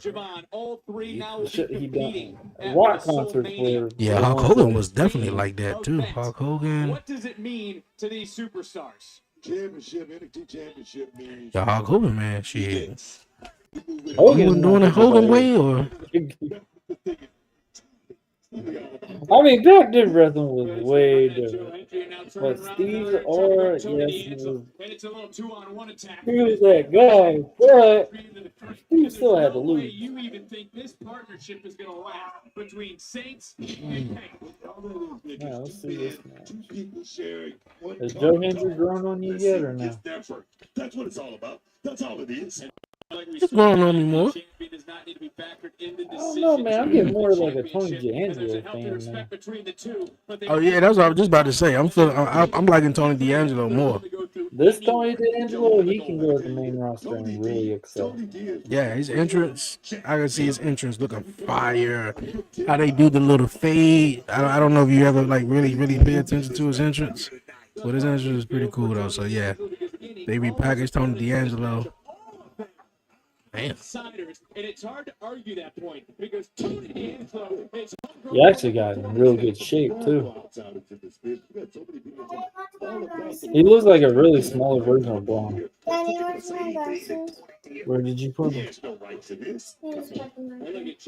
[SPEAKER 1] Javon, all three now
[SPEAKER 8] Shit he done. Rock concerts were.
[SPEAKER 3] Yeah, Hulk Hogan was definitely like that too. Hulk Hogan.
[SPEAKER 1] What does it mean to these superstars?
[SPEAKER 2] Championship, NXT championship means.
[SPEAKER 3] Yeah, Hulk Hogan, man, shit.
[SPEAKER 8] Hogan
[SPEAKER 3] You doing the Hogan way or?
[SPEAKER 8] I mean, back then wrestling was way different. But Steve R, yes, he was that guy, but Steve still had to lose.
[SPEAKER 1] You even think this partnership is going to last between Saints and
[SPEAKER 8] Yeah, let's see this now.
[SPEAKER 2] Two people sharing one
[SPEAKER 8] Has Joe Hendry grown on you yet or no?
[SPEAKER 2] That's what it's all about. That's all it is.
[SPEAKER 3] What's going on anymore?
[SPEAKER 8] I don't know, man. I'm getting more like a Tony D'Angelo fan now.
[SPEAKER 3] Oh yeah, that's what I was just about to say. I'm liking Tony D'Angelo more.
[SPEAKER 8] This Tony D'Angelo, he can go to the main roster and really excel.
[SPEAKER 3] Yeah, his entrance. I can see his entrance looking fire. How they do the little fade. I don't know if you ever like really pay attention to his entrance, but his entrance is pretty cool though. So yeah, they repackaged Tony D'Angelo. Damn.
[SPEAKER 1] And it's hard to argue that point because Tony D'Angelo is
[SPEAKER 8] He actually got in real good shape too. He looks like a really smaller version of Braun.
[SPEAKER 10] Daddy, where's my glasses?
[SPEAKER 8] Where did you put them?
[SPEAKER 10] Here's my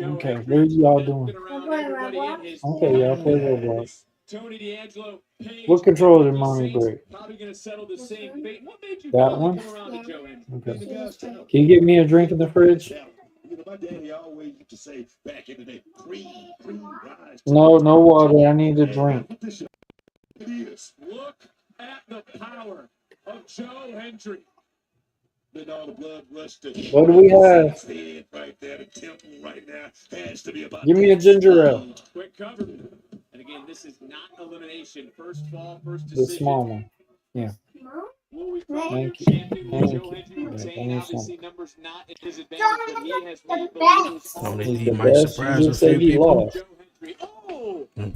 [SPEAKER 8] Okay, what are y'all doing?
[SPEAKER 10] I'm playing Roblox.
[SPEAKER 8] Okay, y'all play Roblox.
[SPEAKER 1] Tony D'Angelo.
[SPEAKER 8] What controller did mommy break?
[SPEAKER 1] Probably going to settle the same fate. What made you
[SPEAKER 8] That one?
[SPEAKER 1] come around to Joe Hendry?
[SPEAKER 8] Okay. Can you get me a drink in the fridge?
[SPEAKER 2] You know, my daddy always used to say back in the day, rise.
[SPEAKER 8] No water. I need a drink.
[SPEAKER 2] It is.
[SPEAKER 1] Look at the power of Joe Hendry.
[SPEAKER 2] Then all the blood rushed to
[SPEAKER 8] What do we have?
[SPEAKER 2] his head right there. The temple right now has to be about.
[SPEAKER 8] Give me a ginger ale.
[SPEAKER 1] Quick cover. And again, this is not elimination. First fall, first
[SPEAKER 8] The
[SPEAKER 1] decision.
[SPEAKER 8] small one. Yeah. Thank you. Thank you. Yeah,
[SPEAKER 1] Obviously, numbers not at his advantage, but he has made those.
[SPEAKER 3] Tony
[SPEAKER 8] He's
[SPEAKER 3] D
[SPEAKER 8] the
[SPEAKER 3] might
[SPEAKER 8] best.
[SPEAKER 3] surprise
[SPEAKER 8] You
[SPEAKER 3] a
[SPEAKER 8] just said
[SPEAKER 3] few
[SPEAKER 8] he
[SPEAKER 3] people.
[SPEAKER 8] lost.
[SPEAKER 1] Joe Hendry. Oh!
[SPEAKER 10] Yeah.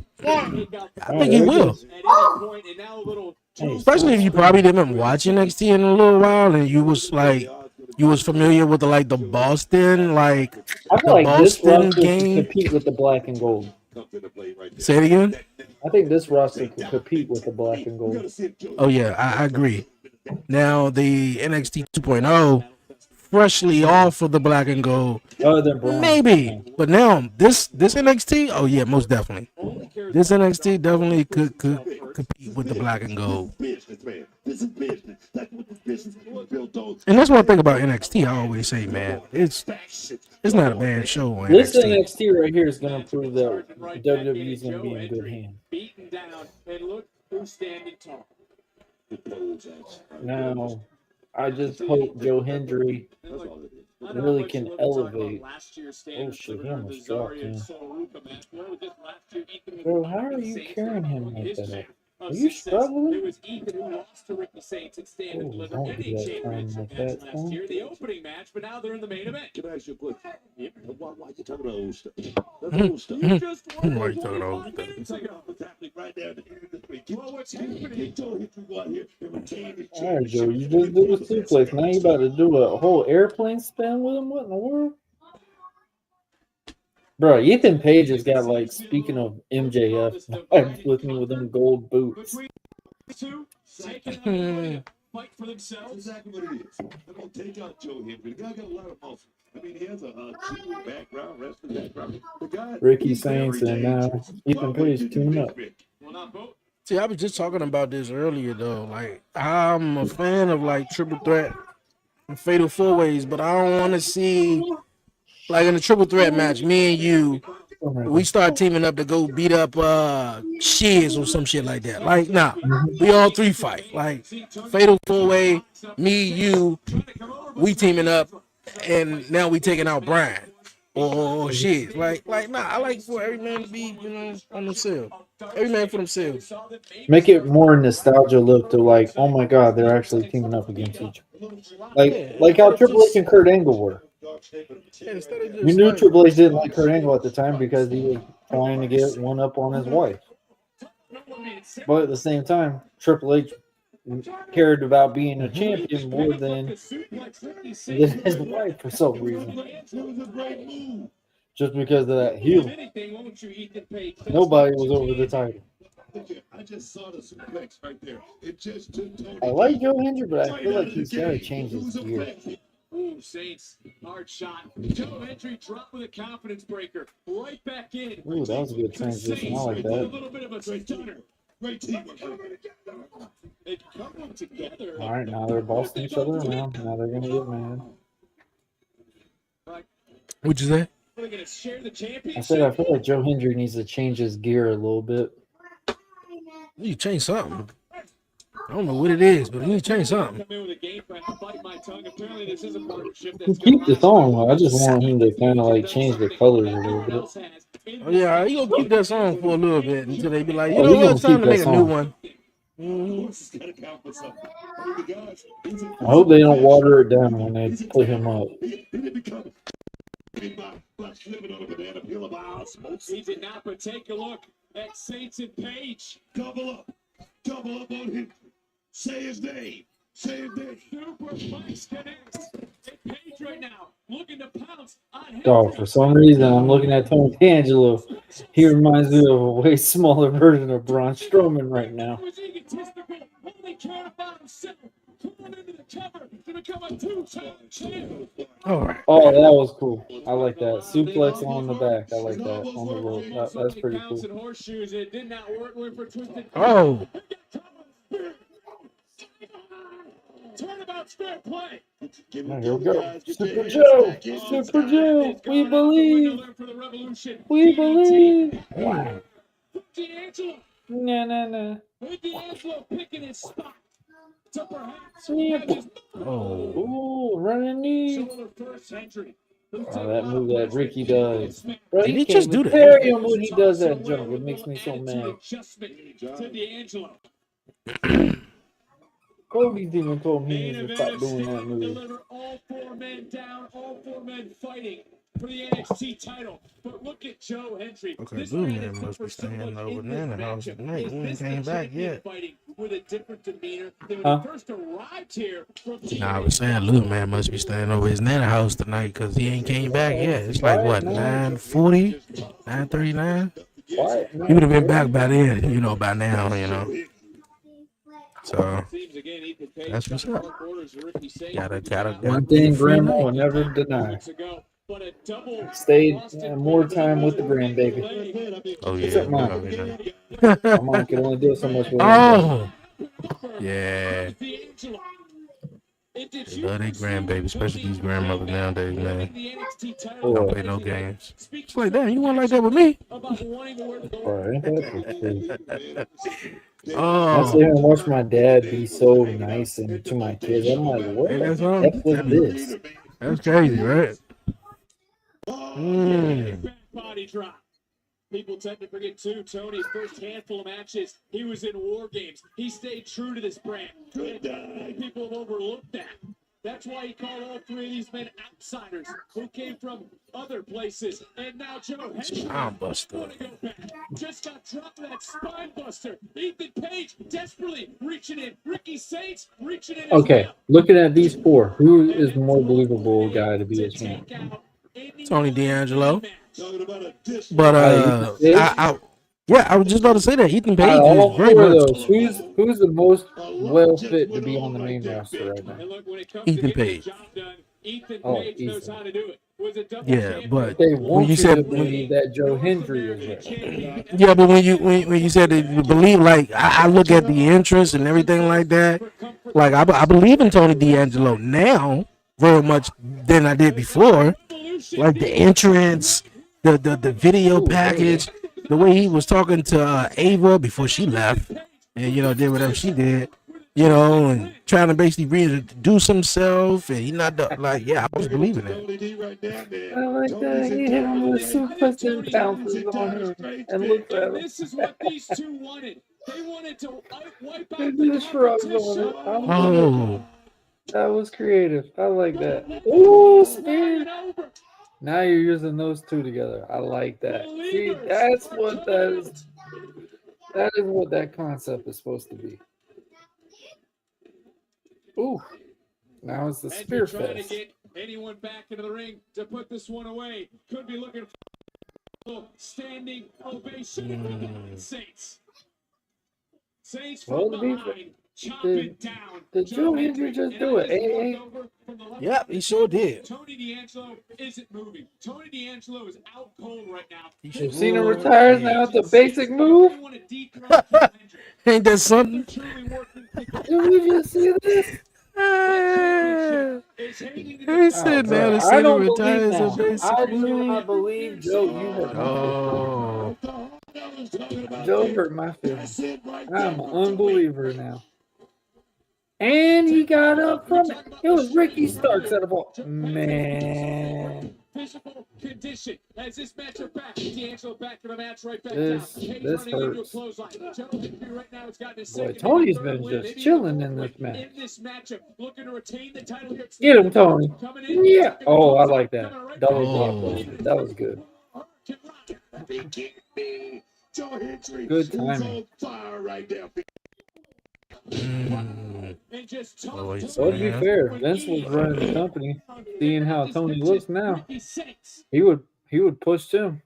[SPEAKER 3] I think he will.
[SPEAKER 1] At any point, and now a little.
[SPEAKER 3] Especially if you probably didn't watch NXT in a little while and you was familiar with the Boston
[SPEAKER 8] I feel
[SPEAKER 3] the
[SPEAKER 8] like this
[SPEAKER 3] Boston
[SPEAKER 8] roster
[SPEAKER 3] game.
[SPEAKER 8] could compete with the black and gold.
[SPEAKER 3] Say it again.
[SPEAKER 8] I think this roster could compete with the black and gold.
[SPEAKER 3] Oh yeah, I agree. Now the NXT 2.0, freshly off of the black and gold,
[SPEAKER 8] Other than Braun.
[SPEAKER 3] maybe. But now this NXT, oh yeah, most definitely. This NXT definitely could compete with the black and gold.
[SPEAKER 2] Business, man. This is business. That's what this business is built
[SPEAKER 3] And that's one thing about NXT. I always say, man, it's not a bad show on
[SPEAKER 8] This
[SPEAKER 3] NXT.
[SPEAKER 8] NXT right here is going to prove that WWE is going to be in good hands.
[SPEAKER 1] Beaten down, and look who's standing tall.
[SPEAKER 8] Now, I just hope Joe Hendry really can elevate. Oh shit, he almost dropped him. Bro, how are you carrying him like that? Are you struggling?
[SPEAKER 1] It was Ethan who lost to Ricky Saints and Stan and delivered any championship match last year, the opening match, but now they're in the main event.
[SPEAKER 2] Can I ask you a question? Why you talking about old stuff? That's old stuff.
[SPEAKER 3] Why are you talking about old stuff?
[SPEAKER 2] It's like what's happening right now at the end of this week. Well, what's happening? He told him to go out here and retain his
[SPEAKER 8] All right, Joe, you just do a suplex. Now you about to do a whole airplane spin with him? What in the world? Bro, Ethan Page has got, like, speaking of MJF, vibes with me with them gold boots.
[SPEAKER 1] Fight for themselves.
[SPEAKER 2] Exactly what it is. I mean, take out Joe Hendry. The guy got a lot of muscle. I mean, he has a judo background, wrestling background. The guy,
[SPEAKER 8] Ricky Saints and Ethan Page team up.
[SPEAKER 3] See, I was just talking about this earlier, though. Like, I'm a fan of, like, Triple Threat and Fatal 4-Ways, but I don't want to see, like, in a Triple Threat match, me and you, we start teaming up to go beat up Shiz or some shit like that. Like, nah, we all three fight. Like, Fatal 4-Way, me, you, we teaming up, and now we taking out Brian or Shiz. Like, nah, I like for every man to be, you know, on themselves. Every man for themselves.
[SPEAKER 8] Make it more nostalgia look to, like, oh my god, they're actually teaming up against each other. Like how Triple H and Kurt Angle were. We knew Triple H didn't like Kurt Angle at the time because he was trying to get one up on his wife. But at the same time, Triple H cared about being a champion more than his wife for some reason. Just because of that heel. Nobody was over the title.
[SPEAKER 2] I just saw the suplex right there. It just took Tony.
[SPEAKER 8] I like Joe Hendry, but I feel like he's got to change his gear.
[SPEAKER 1] Ooh, Saints, hard shot. Joe Hendry dropped with a confidence breaker. Right back in.
[SPEAKER 8] Ooh, that was a good transition. I like
[SPEAKER 1] A
[SPEAKER 8] that.
[SPEAKER 1] little bit of a stunner.
[SPEAKER 2] Great team.
[SPEAKER 1] They come together.
[SPEAKER 8] All right, now they're bossing each other around. Now they're going to get mad.
[SPEAKER 3] What'd you say?
[SPEAKER 1] They're going to share the championship.
[SPEAKER 8] I said I feel like Joe Hendry needs to change his gear a little bit.
[SPEAKER 3] You change something. I don't know what it is, but you need to change something.
[SPEAKER 8] You keep the song. I just want him to kind of like change the colors a little bit.
[SPEAKER 3] Oh yeah, you gonna keep that song for a little bit until they be like, you know what, it's time to make a new one.
[SPEAKER 8] I hope they don't water it down when they put him up.
[SPEAKER 1] He did not, but take a look at Saints and Page.
[SPEAKER 2] Double up on him. Say his name. Say his name.
[SPEAKER 1] Super Mike's connects. And Page right now looking to pounce on him.
[SPEAKER 8] Dog, for some reason, I'm looking at Tony D'Angelo. He reminds me of a way smaller version of Braun Strowman right now.
[SPEAKER 3] All right.
[SPEAKER 8] Oh, that was cool. I like that. Suplex on the back. I like that. On the rope. That's pretty cool.
[SPEAKER 3] Oh.
[SPEAKER 1] Turnabout fair play.
[SPEAKER 8] Now, here we go. Super Joe. Super Joe. We believe. We believe. Wow. Nah.
[SPEAKER 1] D'Angelo picking his spot. To perhaps
[SPEAKER 8] Oh, running knee.
[SPEAKER 1] shoulder first entry.
[SPEAKER 8] Oh, that move that Ricky does. Bro,
[SPEAKER 3] Did he just do that?
[SPEAKER 8] Carry him when he does that jump. It makes me so mad.
[SPEAKER 1] To D'Angelo.
[SPEAKER 8] Cody's even told me to stop doing that move.
[SPEAKER 1] Deliver all four men down, all four men fighting for the NXT title. But look at Joe Hendry.
[SPEAKER 3] Okay, Blue Man must be staying over there in the house tonight. We ain't came back yet.
[SPEAKER 1] With a different demeanor than when he first arrived here.
[SPEAKER 3] Nah, I was saying Blue Man must be staying over his Nana house tonight because he ain't came back yet. It's like, what, 9:40? 9:39? He would have been back by then, you know, by now, you know. So, that's what's up. Gotta.
[SPEAKER 8] One thing Grandma will never deny. Stayed more time with the grandbaby.
[SPEAKER 3] Oh,
[SPEAKER 8] Except
[SPEAKER 3] yeah.
[SPEAKER 8] mine. My mom can only do so much with
[SPEAKER 3] Oh! Yeah. They love their grandbaby, especially these grandmothers nowadays, man. Don't play no games. It's like, damn, you want like that with me?
[SPEAKER 8] Bro, ain't that the truth? I
[SPEAKER 3] Oh,
[SPEAKER 8] sit here and watch my dad be so nice and to my kids. I'm like, what
[SPEAKER 3] ain't
[SPEAKER 8] the
[SPEAKER 3] that something?
[SPEAKER 8] heck was this?
[SPEAKER 3] That's crazy, right?
[SPEAKER 1] Body drop. People tend to forget too, Tony, first handful of matches, he was in war games. He stayed true to this brand. People have overlooked that. That's why he called all three of these men outsiders who came from other places. And now Joe
[SPEAKER 3] Spine buster.
[SPEAKER 1] just got dropped with that spine buster. Ethan Page desperately reaching in. Ricky Saints reaching in.
[SPEAKER 8] Okay, looking at these four, who is the more believable guy to be a champ?
[SPEAKER 3] Tony D'Angelo. But I was just about to say that Ethan Page
[SPEAKER 8] Out of all
[SPEAKER 3] is very
[SPEAKER 8] four of
[SPEAKER 3] much
[SPEAKER 8] those, who's the most well fit to be on the main roster right now?
[SPEAKER 3] Ethan Page.
[SPEAKER 8] Oh,
[SPEAKER 1] Page knows how to do it.
[SPEAKER 3] Yeah, but
[SPEAKER 8] They
[SPEAKER 3] when
[SPEAKER 8] want
[SPEAKER 3] you
[SPEAKER 8] you
[SPEAKER 3] said
[SPEAKER 8] to believe that Joe Hendry is ready.
[SPEAKER 3] yeah, but when you said that you believe, like I look at the entrance and everything like that, like I believe in Tony D'Angelo now very much than I did before. Like the entrance, the video package, the way he was talking to Ava before she left, and did whatever she did, and trying to basically reintroduce himself, and he not like, I was believing it.
[SPEAKER 8] I like that. He hit him with supers and bounces on him and looked at him.
[SPEAKER 1] This is what these two wanted. They wanted to wipe out
[SPEAKER 8] They
[SPEAKER 1] the
[SPEAKER 8] just shrugged on it.
[SPEAKER 3] Oh,
[SPEAKER 8] That was creative. I like that. Ooh, spear. Now you're using those two together. I like that. See, that's what that is. That is what that concept is supposed to be. Ooh. Now it's the spear
[SPEAKER 1] trying to
[SPEAKER 8] fest.
[SPEAKER 1] get anyone back into the ring to put this one away. Could be looking for standing ovation for the Saints. Saints from behind.
[SPEAKER 8] Did Joe Hendry just do it?
[SPEAKER 3] Yep, he sure did.
[SPEAKER 1] Tony D'Angelo isn't moving. Tony D'Angelo is out cold right now.
[SPEAKER 8] You've seen him retire now. It's a basic move.
[SPEAKER 3] Ain't that something?
[SPEAKER 8] Did we just see this?
[SPEAKER 3] He said now the city retires a basic
[SPEAKER 8] I do not believe Joe. You hurt
[SPEAKER 3] Oh.
[SPEAKER 8] Joe hurt my feelings. I'm an unbeliever now. And he got up from it. It was Ricky Starks at the ball. Man.
[SPEAKER 1] Physical condition as this matchup back. D'Angelo back to the match right back
[SPEAKER 8] This hurts.
[SPEAKER 1] Right now has gotten his
[SPEAKER 8] Boy,
[SPEAKER 1] second
[SPEAKER 8] Tony's been just chilling in this match.
[SPEAKER 1] in this matchup, looking to retain the title here.
[SPEAKER 8] Get him, Tony. Yeah. Oh, I like that. Double blockbuster. That was good. Good timing. So to be fair, Vince was running the company. Seeing how Tony looks now, he would push him.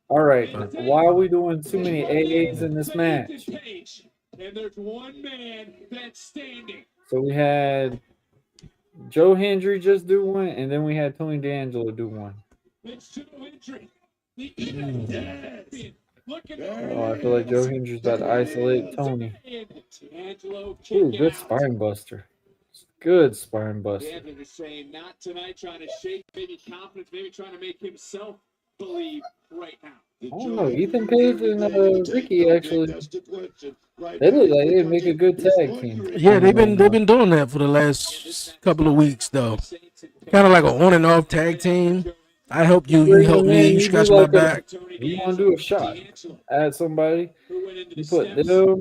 [SPEAKER 8] All right, why are we doing too many AAs in this match?
[SPEAKER 1] And there's one man that's standing.
[SPEAKER 8] So we had Joe Hendry just do one, and then we had Tony D'Angelo do one.
[SPEAKER 1] It's Joe Hendry.
[SPEAKER 8] Oh, I feel like Joe Hendry's about to isolate Tony. Ooh, good spine buster. Good spine buster.
[SPEAKER 1] Is saying not tonight, trying to shake maybe confidence, maybe trying to make himself believe right now.
[SPEAKER 8] I don't know. Ethan Page and Ricky actually, they look like they'd make a good tag team.
[SPEAKER 3] Yeah, they've been doing that for the last couple of weeks though. Kind of like an on and off tag team. I help you, you help me, you scratch my back.
[SPEAKER 8] You want to do a shot? Add somebody. You put them,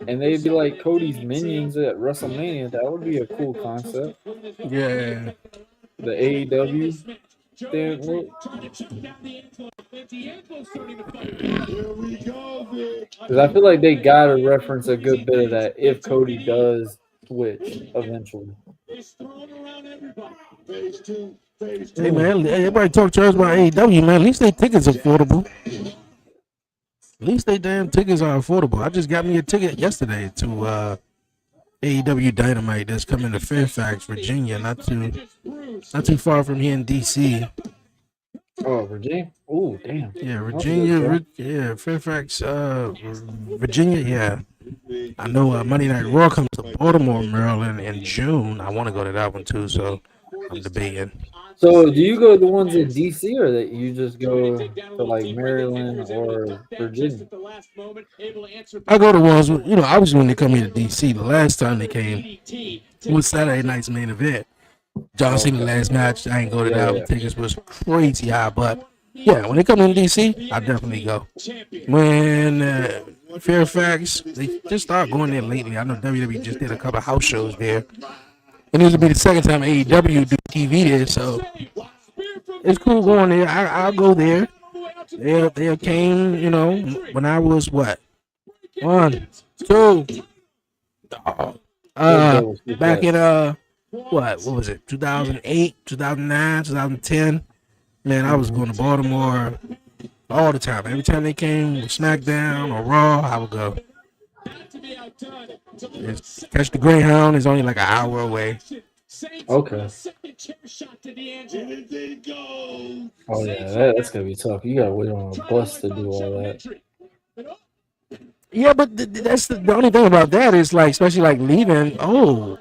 [SPEAKER 8] and they'd be like Cody's minions at WrestleMania. That would be a cool concept.
[SPEAKER 3] Yeah.
[SPEAKER 8] The AEW. Because I feel like they gotta reference a good bit of that if Cody does switch eventually.
[SPEAKER 3] Hey man, everybody talk to us about AEW, man. At least their tickets are affordable. At least they damn tickets are affordable. I just got me a ticket yesterday to AEW Dynamite that's coming to Fairfax, Virginia, not too far from here in DC.
[SPEAKER 8] Oh, Virginia? Oh, damn.
[SPEAKER 3] Yeah, Virginia. Yeah, Fairfax, Virginia. Yeah, I know Monday Night Raw comes to Baltimore, Maryland in June. I want to go to that one too, so I'm debating.
[SPEAKER 8] So, do you go to the ones in DC, or that you just go to like Maryland or Virginia?
[SPEAKER 3] I go to ones, obviously when they come here to DC. The last time they came was Saturday night's main event. John Cena last match. I ain't go to that.
[SPEAKER 8] Yeah.
[SPEAKER 3] Tickets was crazy high, but yeah, when they come in DC, I definitely go. When Fairfax, they just started going there lately. I know WWE just did a couple house shows there. And this will be the second time AEW do TV there, so it's cool going there. I'll go there. They came, when I was what? 1, 2. Back in what was it? 2008, 2009, 2010. Man, I was going to Baltimore all the time. Every time they came with SmackDown or Raw, I would go. Catch the Greyhound is only like an hour away.
[SPEAKER 8] Okay. Oh yeah, that's gonna be tough. You gotta wait on a bus to do all that.
[SPEAKER 3] Yeah, but that's the only thing about that is like, especially like leaving. Oh,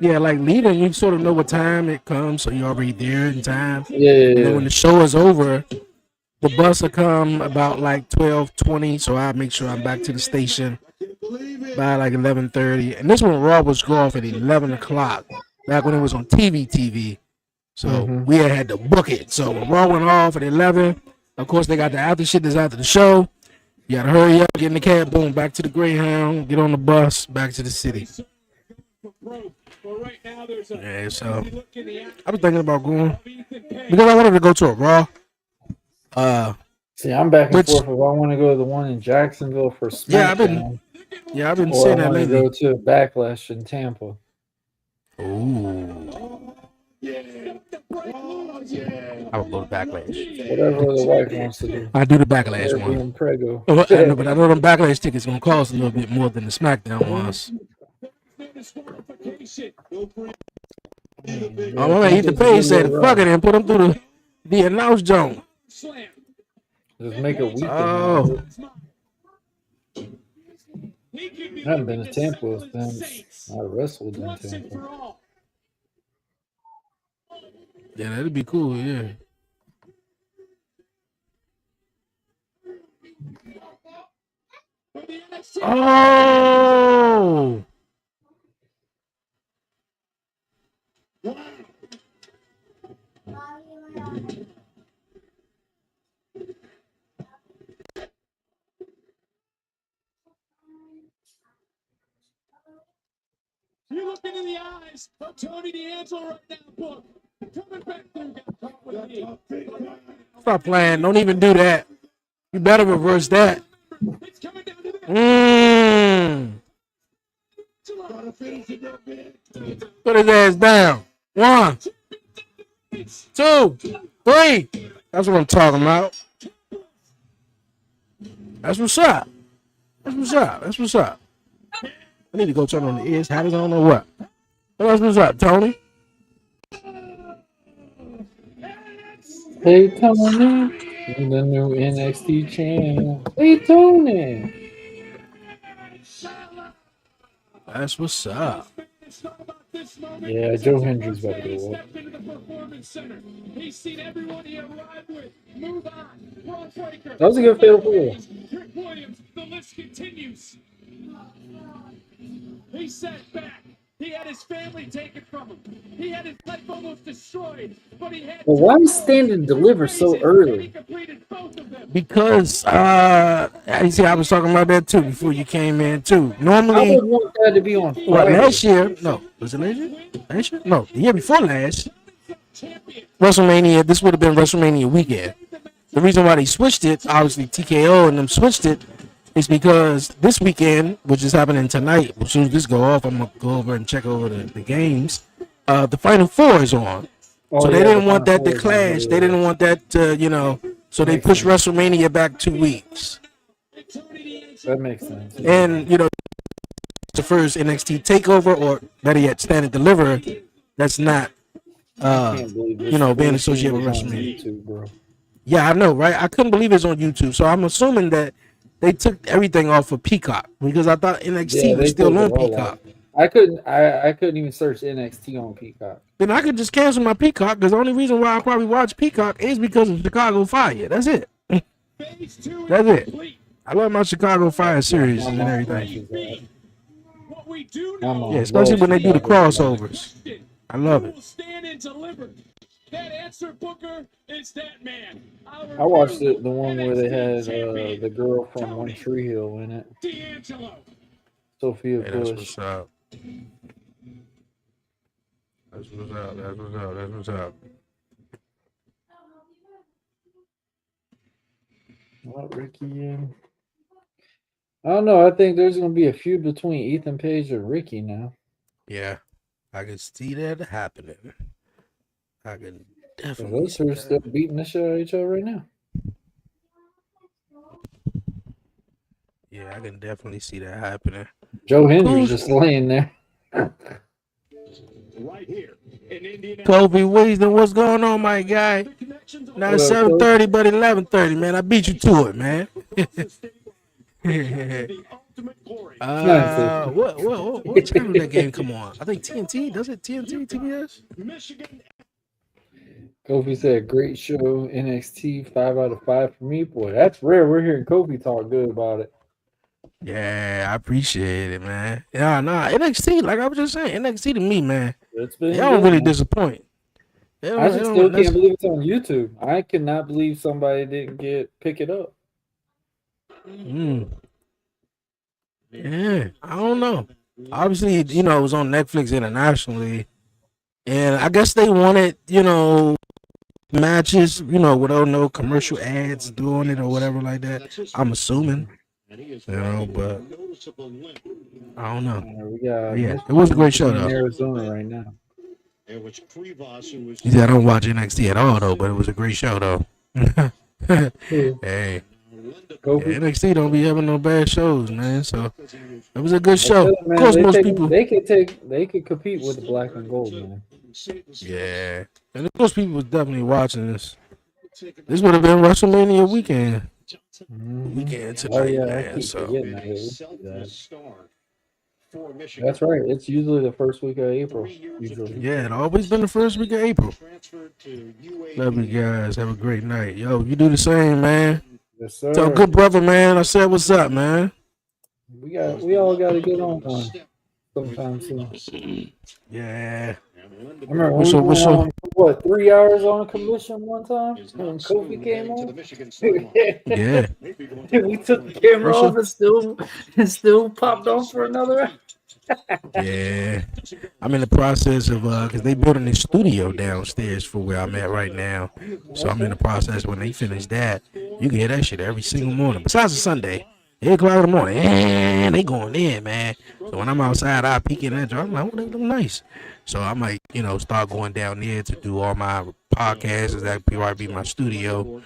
[SPEAKER 3] yeah, like leaving, you sort of know what time it comes, so you're already there in time.
[SPEAKER 8] Yeah.
[SPEAKER 3] And then when the show is over, the bus will come about like 12:20, so I make sure I'm back to the station by like 11:30. And this one, Raw was go off at 11 o'clock, back when it was on TV. So we had to book it. So when Raw went off at 11, of course they got the after shit that's after the show. You gotta hurry up, get in the cab, boom, back to the Greyhound, get on the bus, back to the city. Yeah, so I was thinking about going because I wanted to go to a Raw.
[SPEAKER 8] See, I'm back and forth if I want to go to the one in Jacksonville for SmackDown.
[SPEAKER 3] I've been saying that lately.
[SPEAKER 8] Go to Backlash in Tampa.
[SPEAKER 3] Ooh. I would go to Backlash.
[SPEAKER 8] Whatever the wife wants to do.
[SPEAKER 3] I do the Backlash one.
[SPEAKER 8] Prego.
[SPEAKER 3] I know, but I know them Backlash tickets gonna cost a little bit more than the SmackDown ones. I'm gonna eat the pay. Said fuck it and put them through the announce zone.
[SPEAKER 8] Just make a weekend.
[SPEAKER 3] Oh.
[SPEAKER 8] I haven't been to Tampa since I wrestled in Tampa.
[SPEAKER 3] Yeah, that'd be cool. Yeah. Oh.
[SPEAKER 1] You're looking in the eyes of Tony D'Angelo right now, book. Coming back through.
[SPEAKER 3] Stop playing. Don't even do that. You better reverse that. Put his ass down. 1, 2, 3. That's what I'm talking about. That's what's up. That's what's up. That's what's up. I need to go turn on the ears. How does I don't know what? That's what's up, Tony.
[SPEAKER 8] Hey Tony, the new NXT channel. Hey Tony.
[SPEAKER 3] That's what's up.
[SPEAKER 8] Yeah, Joe Hendry's about to go up. That was a good fatal four.
[SPEAKER 1] The list continues. He sat back. He had his family taken from him. He had his life almost destroyed. But he had.
[SPEAKER 8] Well, why is Stand and Deliver so early?
[SPEAKER 3] Because I was talking about that too before you came in too. Normally,
[SPEAKER 8] I would want that to be on Friday.
[SPEAKER 3] What, last year? No, was it last year? Last year? No, the year before last. WrestleMania. This would have been WrestleMania weekend. The reason why they switched it, obviously TKO and them switched it, is because this weekend, which is happening tonight, as soon as this go off, I'm gonna go over and check over the games. The Final Four is on, so they didn't want that to clash. They didn't want that to, so they pushed WrestleMania back 2 weeks.
[SPEAKER 8] That makes sense.
[SPEAKER 3] And the first NXT takeover, or better yet, Stand and Deliver, that's not, being associated with WrestleMania.
[SPEAKER 8] YouTube, bro.
[SPEAKER 3] Yeah, I know, right? I couldn't believe it's on YouTube, so I'm assuming that they took everything off of Peacock because I thought NXT
[SPEAKER 8] Yeah,
[SPEAKER 3] was
[SPEAKER 8] they
[SPEAKER 3] still
[SPEAKER 8] took
[SPEAKER 3] on
[SPEAKER 8] it all
[SPEAKER 3] Peacock.
[SPEAKER 8] out. I couldn't even search NXT on Peacock.
[SPEAKER 3] Then I could just cancel my Peacock because the only reason why I probably watch Peacock is because of Chicago Fire. That's it. That's it. I love my Chicago Fire series and everything. Yeah, especially when they do the crossovers. I love it.
[SPEAKER 1] That answer, Booker, is that man.
[SPEAKER 8] I watched the one where they had the girl from One Tree Hill in it.
[SPEAKER 1] D'Angelo.
[SPEAKER 8] Sophia
[SPEAKER 3] Hey,
[SPEAKER 8] Bush.
[SPEAKER 3] that's what's up. That's what's up. That's what's up. That's what's up.
[SPEAKER 8] What, Ricky in? I don't know. I think there's going to be a feud between Ethan Page and Ricky now.
[SPEAKER 3] Yeah, I can see that happening. I can definitely.
[SPEAKER 8] Those two are still beating the shit out of each other right now.
[SPEAKER 3] Yeah, I can definitely see that happening.
[SPEAKER 8] Joe Hendry's just laying there.
[SPEAKER 1] Right here in Indianapolis.
[SPEAKER 3] Kobe Wisdom, what's going on, my guy? Not 7:30, but 11:30, man. I beat you to it, man. What time did that game come on? I think TNT. Does it TNT, TBS?
[SPEAKER 8] Kofi said, "Great show, NXT 5 out of 5 for me." Boy, that's rare. We're hearing Kofi talk good about it.
[SPEAKER 3] Yeah, I appreciate it, man. Yeah, nah, NXT, like I was just saying, NXT to me, man, they don't really disappoint.
[SPEAKER 8] I just still can't believe it's on YouTube. I cannot believe somebody didn't pick it up.
[SPEAKER 3] Yeah, I don't know. Obviously, it was on Netflix internationally, and I guess they wanted, matches, without no commercial ads doing it or whatever like that. I'm assuming, but I don't know. Yeah, it was a great show though.
[SPEAKER 8] Arizona right now.
[SPEAKER 3] Yeah, I don't watch NXT at all though, but it was a great show though. Hey. Yeah, NXT don't be having no bad shows, man. So it was a good show.
[SPEAKER 8] Man,
[SPEAKER 3] of course, most people
[SPEAKER 8] they could compete with the black and gold, man.
[SPEAKER 3] Yeah, and of course, people was definitely watching this. This would have been WrestleMania weekend. Weekend tonight, man. So
[SPEAKER 8] that's right. It's usually the first week of April. Usually.
[SPEAKER 3] Yeah, it always been the first week of April. Love you guys. Have a great night. Yo, you do the same, man.
[SPEAKER 8] Yes, sir.
[SPEAKER 3] Tell good brother, man. I said, what's up, man?
[SPEAKER 8] We all got to get on one sometime soon.
[SPEAKER 3] Yeah.
[SPEAKER 8] I remember we went on, 3 hours on commission one time when Kofi came on.
[SPEAKER 3] Yeah.
[SPEAKER 8] We took the camera off and still popped on for another hour.
[SPEAKER 3] Yeah, I'm in the process of because they building a studio downstairs for where I'm at right now. So I'm in the process. When they finish that, you can hear that shit every single morning. Besides a Sunday, 8 o'clock in the morning, and they going in, man. So when I'm outside, I peek in that joint. I'm like, oh, they look nice. So I might, start going down there to do all my podcasts. That probably be my studio,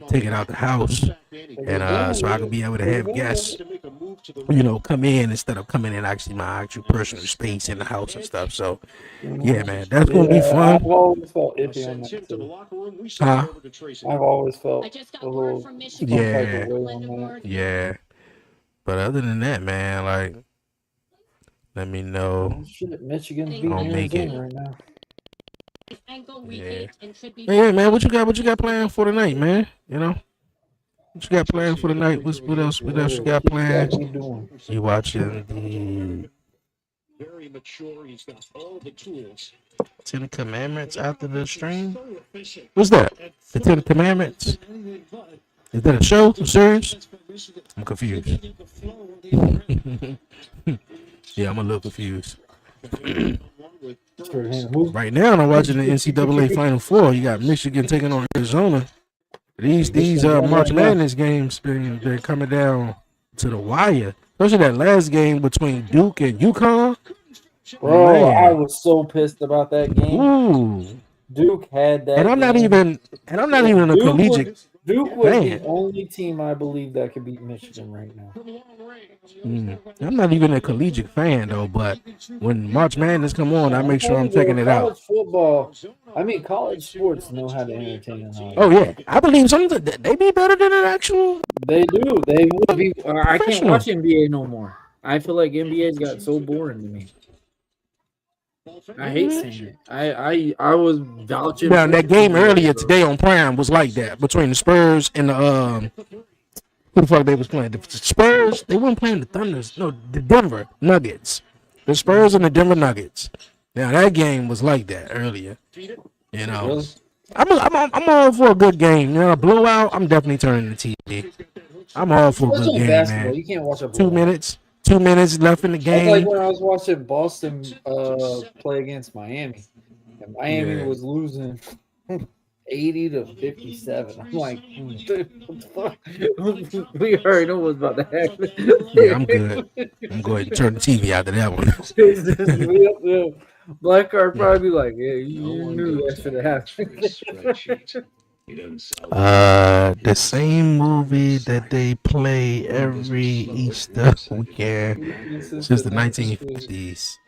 [SPEAKER 3] take it out the house, and so I can be able to have guests, come in instead of coming in actually my actual personal space in the house and stuff. So yeah, man, that's gonna be fun.
[SPEAKER 8] I've always felt iffy on that too. I've always felt a little
[SPEAKER 3] yeah. But other than that, man, like, let me know.
[SPEAKER 8] Michigan's beating Arizona right now.
[SPEAKER 3] Yeah, man. What you got planned for tonight, man? What you got planned for tonight? What else you got planned? You watching the
[SPEAKER 1] Very mature. He's got all the tools.
[SPEAKER 3] Ten Commandments after the stream? What's that? The Ten Commandments? Is that a show? A series? I'm confused. Yeah, I'm a little confused. Right now, I'm watching the NCAA Final Four. You got Michigan taking on Arizona. These March Madness games they're coming down to the wire. Especially that last game between Duke and UConn.
[SPEAKER 8] Bro,
[SPEAKER 3] man.
[SPEAKER 8] I was so pissed about that game.
[SPEAKER 3] Ooh.
[SPEAKER 8] Duke had that.
[SPEAKER 3] And I'm not even a collegiate.
[SPEAKER 8] Duke was the
[SPEAKER 3] Man.
[SPEAKER 8] only team I believe that could beat Michigan right now.
[SPEAKER 3] I'm not even a collegiate fan though, but when March Madness come on, I make sure I'm checking it out.
[SPEAKER 8] College football, I mean, college sports know how to entertain an audience.
[SPEAKER 3] Oh yeah, I believe something they be better than an actual.
[SPEAKER 8] They do. They would be. I can't watch NBA no more. I feel like NBA's got so boring to me. I hate seeing it. I was vouching.
[SPEAKER 3] Now that game earlier today on Prime was like that between the Spurs and the who the fuck they was playing? The Spurs. They weren't playing the Thunders. No, the Denver Nuggets. The Spurs and the Denver Nuggets. Now that game was like that earlier. You know,
[SPEAKER 8] Really?
[SPEAKER 3] I'm all for a good game. You know, a blowout. I'm definitely turning the TV. I'm all for a
[SPEAKER 8] Watch
[SPEAKER 3] good
[SPEAKER 8] on
[SPEAKER 3] game,
[SPEAKER 8] basketball.
[SPEAKER 3] man.
[SPEAKER 8] You can't watch a
[SPEAKER 3] 2 minutes. 2 minutes left in the
[SPEAKER 8] That's like
[SPEAKER 3] game.
[SPEAKER 8] when I was watching Boston play against Miami, and Miami was losing 80-57. I'm like, dude, what the fuck? We already know what's about to happen.
[SPEAKER 3] Yeah, I'm good. I'm going to turn the TV out to that one.
[SPEAKER 8] Black card probably be like, yeah, you knew that should have happened.
[SPEAKER 3] The same movie that they play every Easter weekend since the 1950s.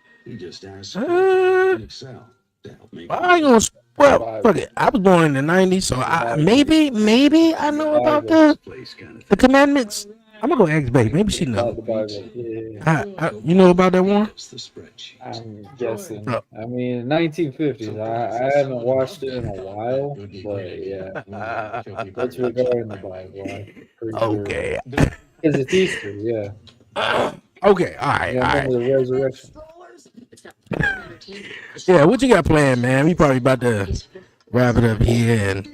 [SPEAKER 3] I ain't gonna. Well, fuck it. I was born in the 90s, so maybe I know about the commandments. I'm gonna go ask Babe. Maybe she know. You know about that one?
[SPEAKER 8] I'm guessing. I mean, 1950s. I haven't watched it in a while, but yeah, it's regarding the Bible.
[SPEAKER 3] Okay.
[SPEAKER 8] Because it's Easter, yeah.
[SPEAKER 3] Okay. All right.
[SPEAKER 8] Yeah,
[SPEAKER 3] All right.
[SPEAKER 8] the resurrection.
[SPEAKER 3] Yeah, what you got planned, man? We probably about to wrap it up here and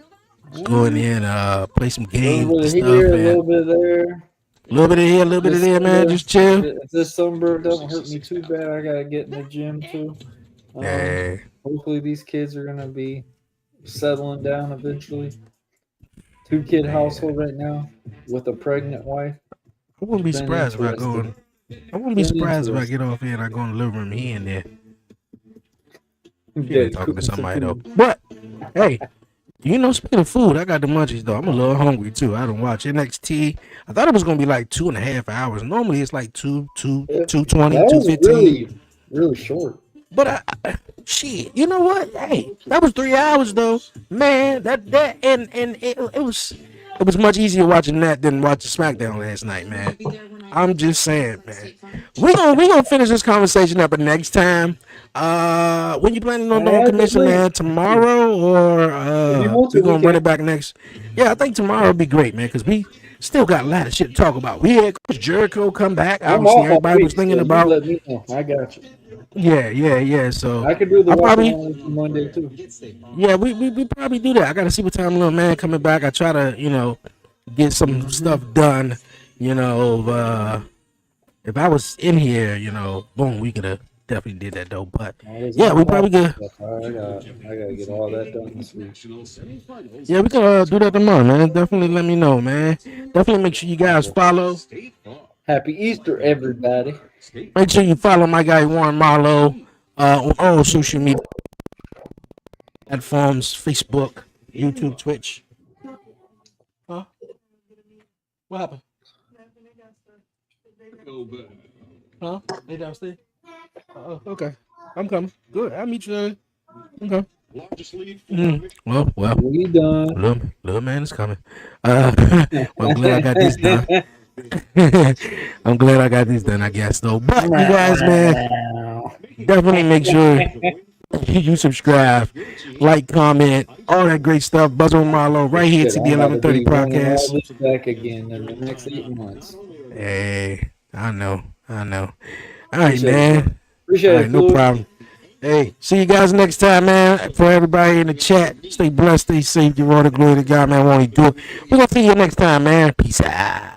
[SPEAKER 3] go in there and play some games and stuff.
[SPEAKER 8] A little bit there.
[SPEAKER 3] A little bit of here, a little bit of there, man. Just chill.
[SPEAKER 8] If this sunburn doesn't hurt me too bad, I gotta get in the gym too. Hopefully these kids are gonna be settling down eventually. 2-kid household right now with a pregnant wife.
[SPEAKER 3] I wouldn't be surprised if I go. I wouldn't be surprised if I get off here and I go in the living room here and there. Yeah, talking to somebody though. But hey, you know, speaking of food, I got the munchies though. I'm a little hungry too. I don't watch NXT. I thought it was gonna be like 2.5 hours. Normally it's like 220, 215.
[SPEAKER 8] Really short.
[SPEAKER 3] But shit, you know what? Hey, that was 3 hours though, man. That and it was much easier watching that than watching SmackDown last night, man. I'm just saying, man. We gonna finish this conversation up next time. When you planning on doing commission, man? Tomorrow or we gonna run it back next? Yeah, I think tomorrow would be great, man, because we still got a lot of shit to talk about. We had Chris Jericho come back. Obviously, everybody was thinking about.
[SPEAKER 8] Let me know. I got you.
[SPEAKER 3] Yeah. So
[SPEAKER 8] I could do the Monday too.
[SPEAKER 3] Yeah, we probably do that. I gotta see what time little man coming back. I try to get some stuff done. If I was in here, boom, we could have definitely did that though. But yeah, we probably could.
[SPEAKER 8] I gotta get all that done this week.
[SPEAKER 3] Yeah, we could do that tomorrow, man. Definitely let me know, man. Definitely make sure you guys follow.
[SPEAKER 8] Happy Easter, everybody.
[SPEAKER 3] Make sure you follow my guy Warren Marlowe on all social media platforms: Facebook, YouTube, Twitch. Huh? What happened? Huh? They downstairs? Oh, okay. I'm coming. Good. I'll meet you there. Okay. Well.
[SPEAKER 8] We done.
[SPEAKER 3] Little man is coming. Well, I'm glad I got this done. I'm glad I got this done, I guess, though. But you guys, man, definitely make sure you subscribe, like, comment, all that great stuff. Buzz on Marlowe right here to the 1130 podcast.
[SPEAKER 8] Back again in the next 8 months.
[SPEAKER 3] Hey, I know. All right, man.
[SPEAKER 8] Appreciate it.
[SPEAKER 3] No problem. Hey, see you guys next time, man. For everybody in the chat, stay blessed, stay safe. You're all the glory to God, man. Won't he do it? We're going to see you next time, man. Peace out.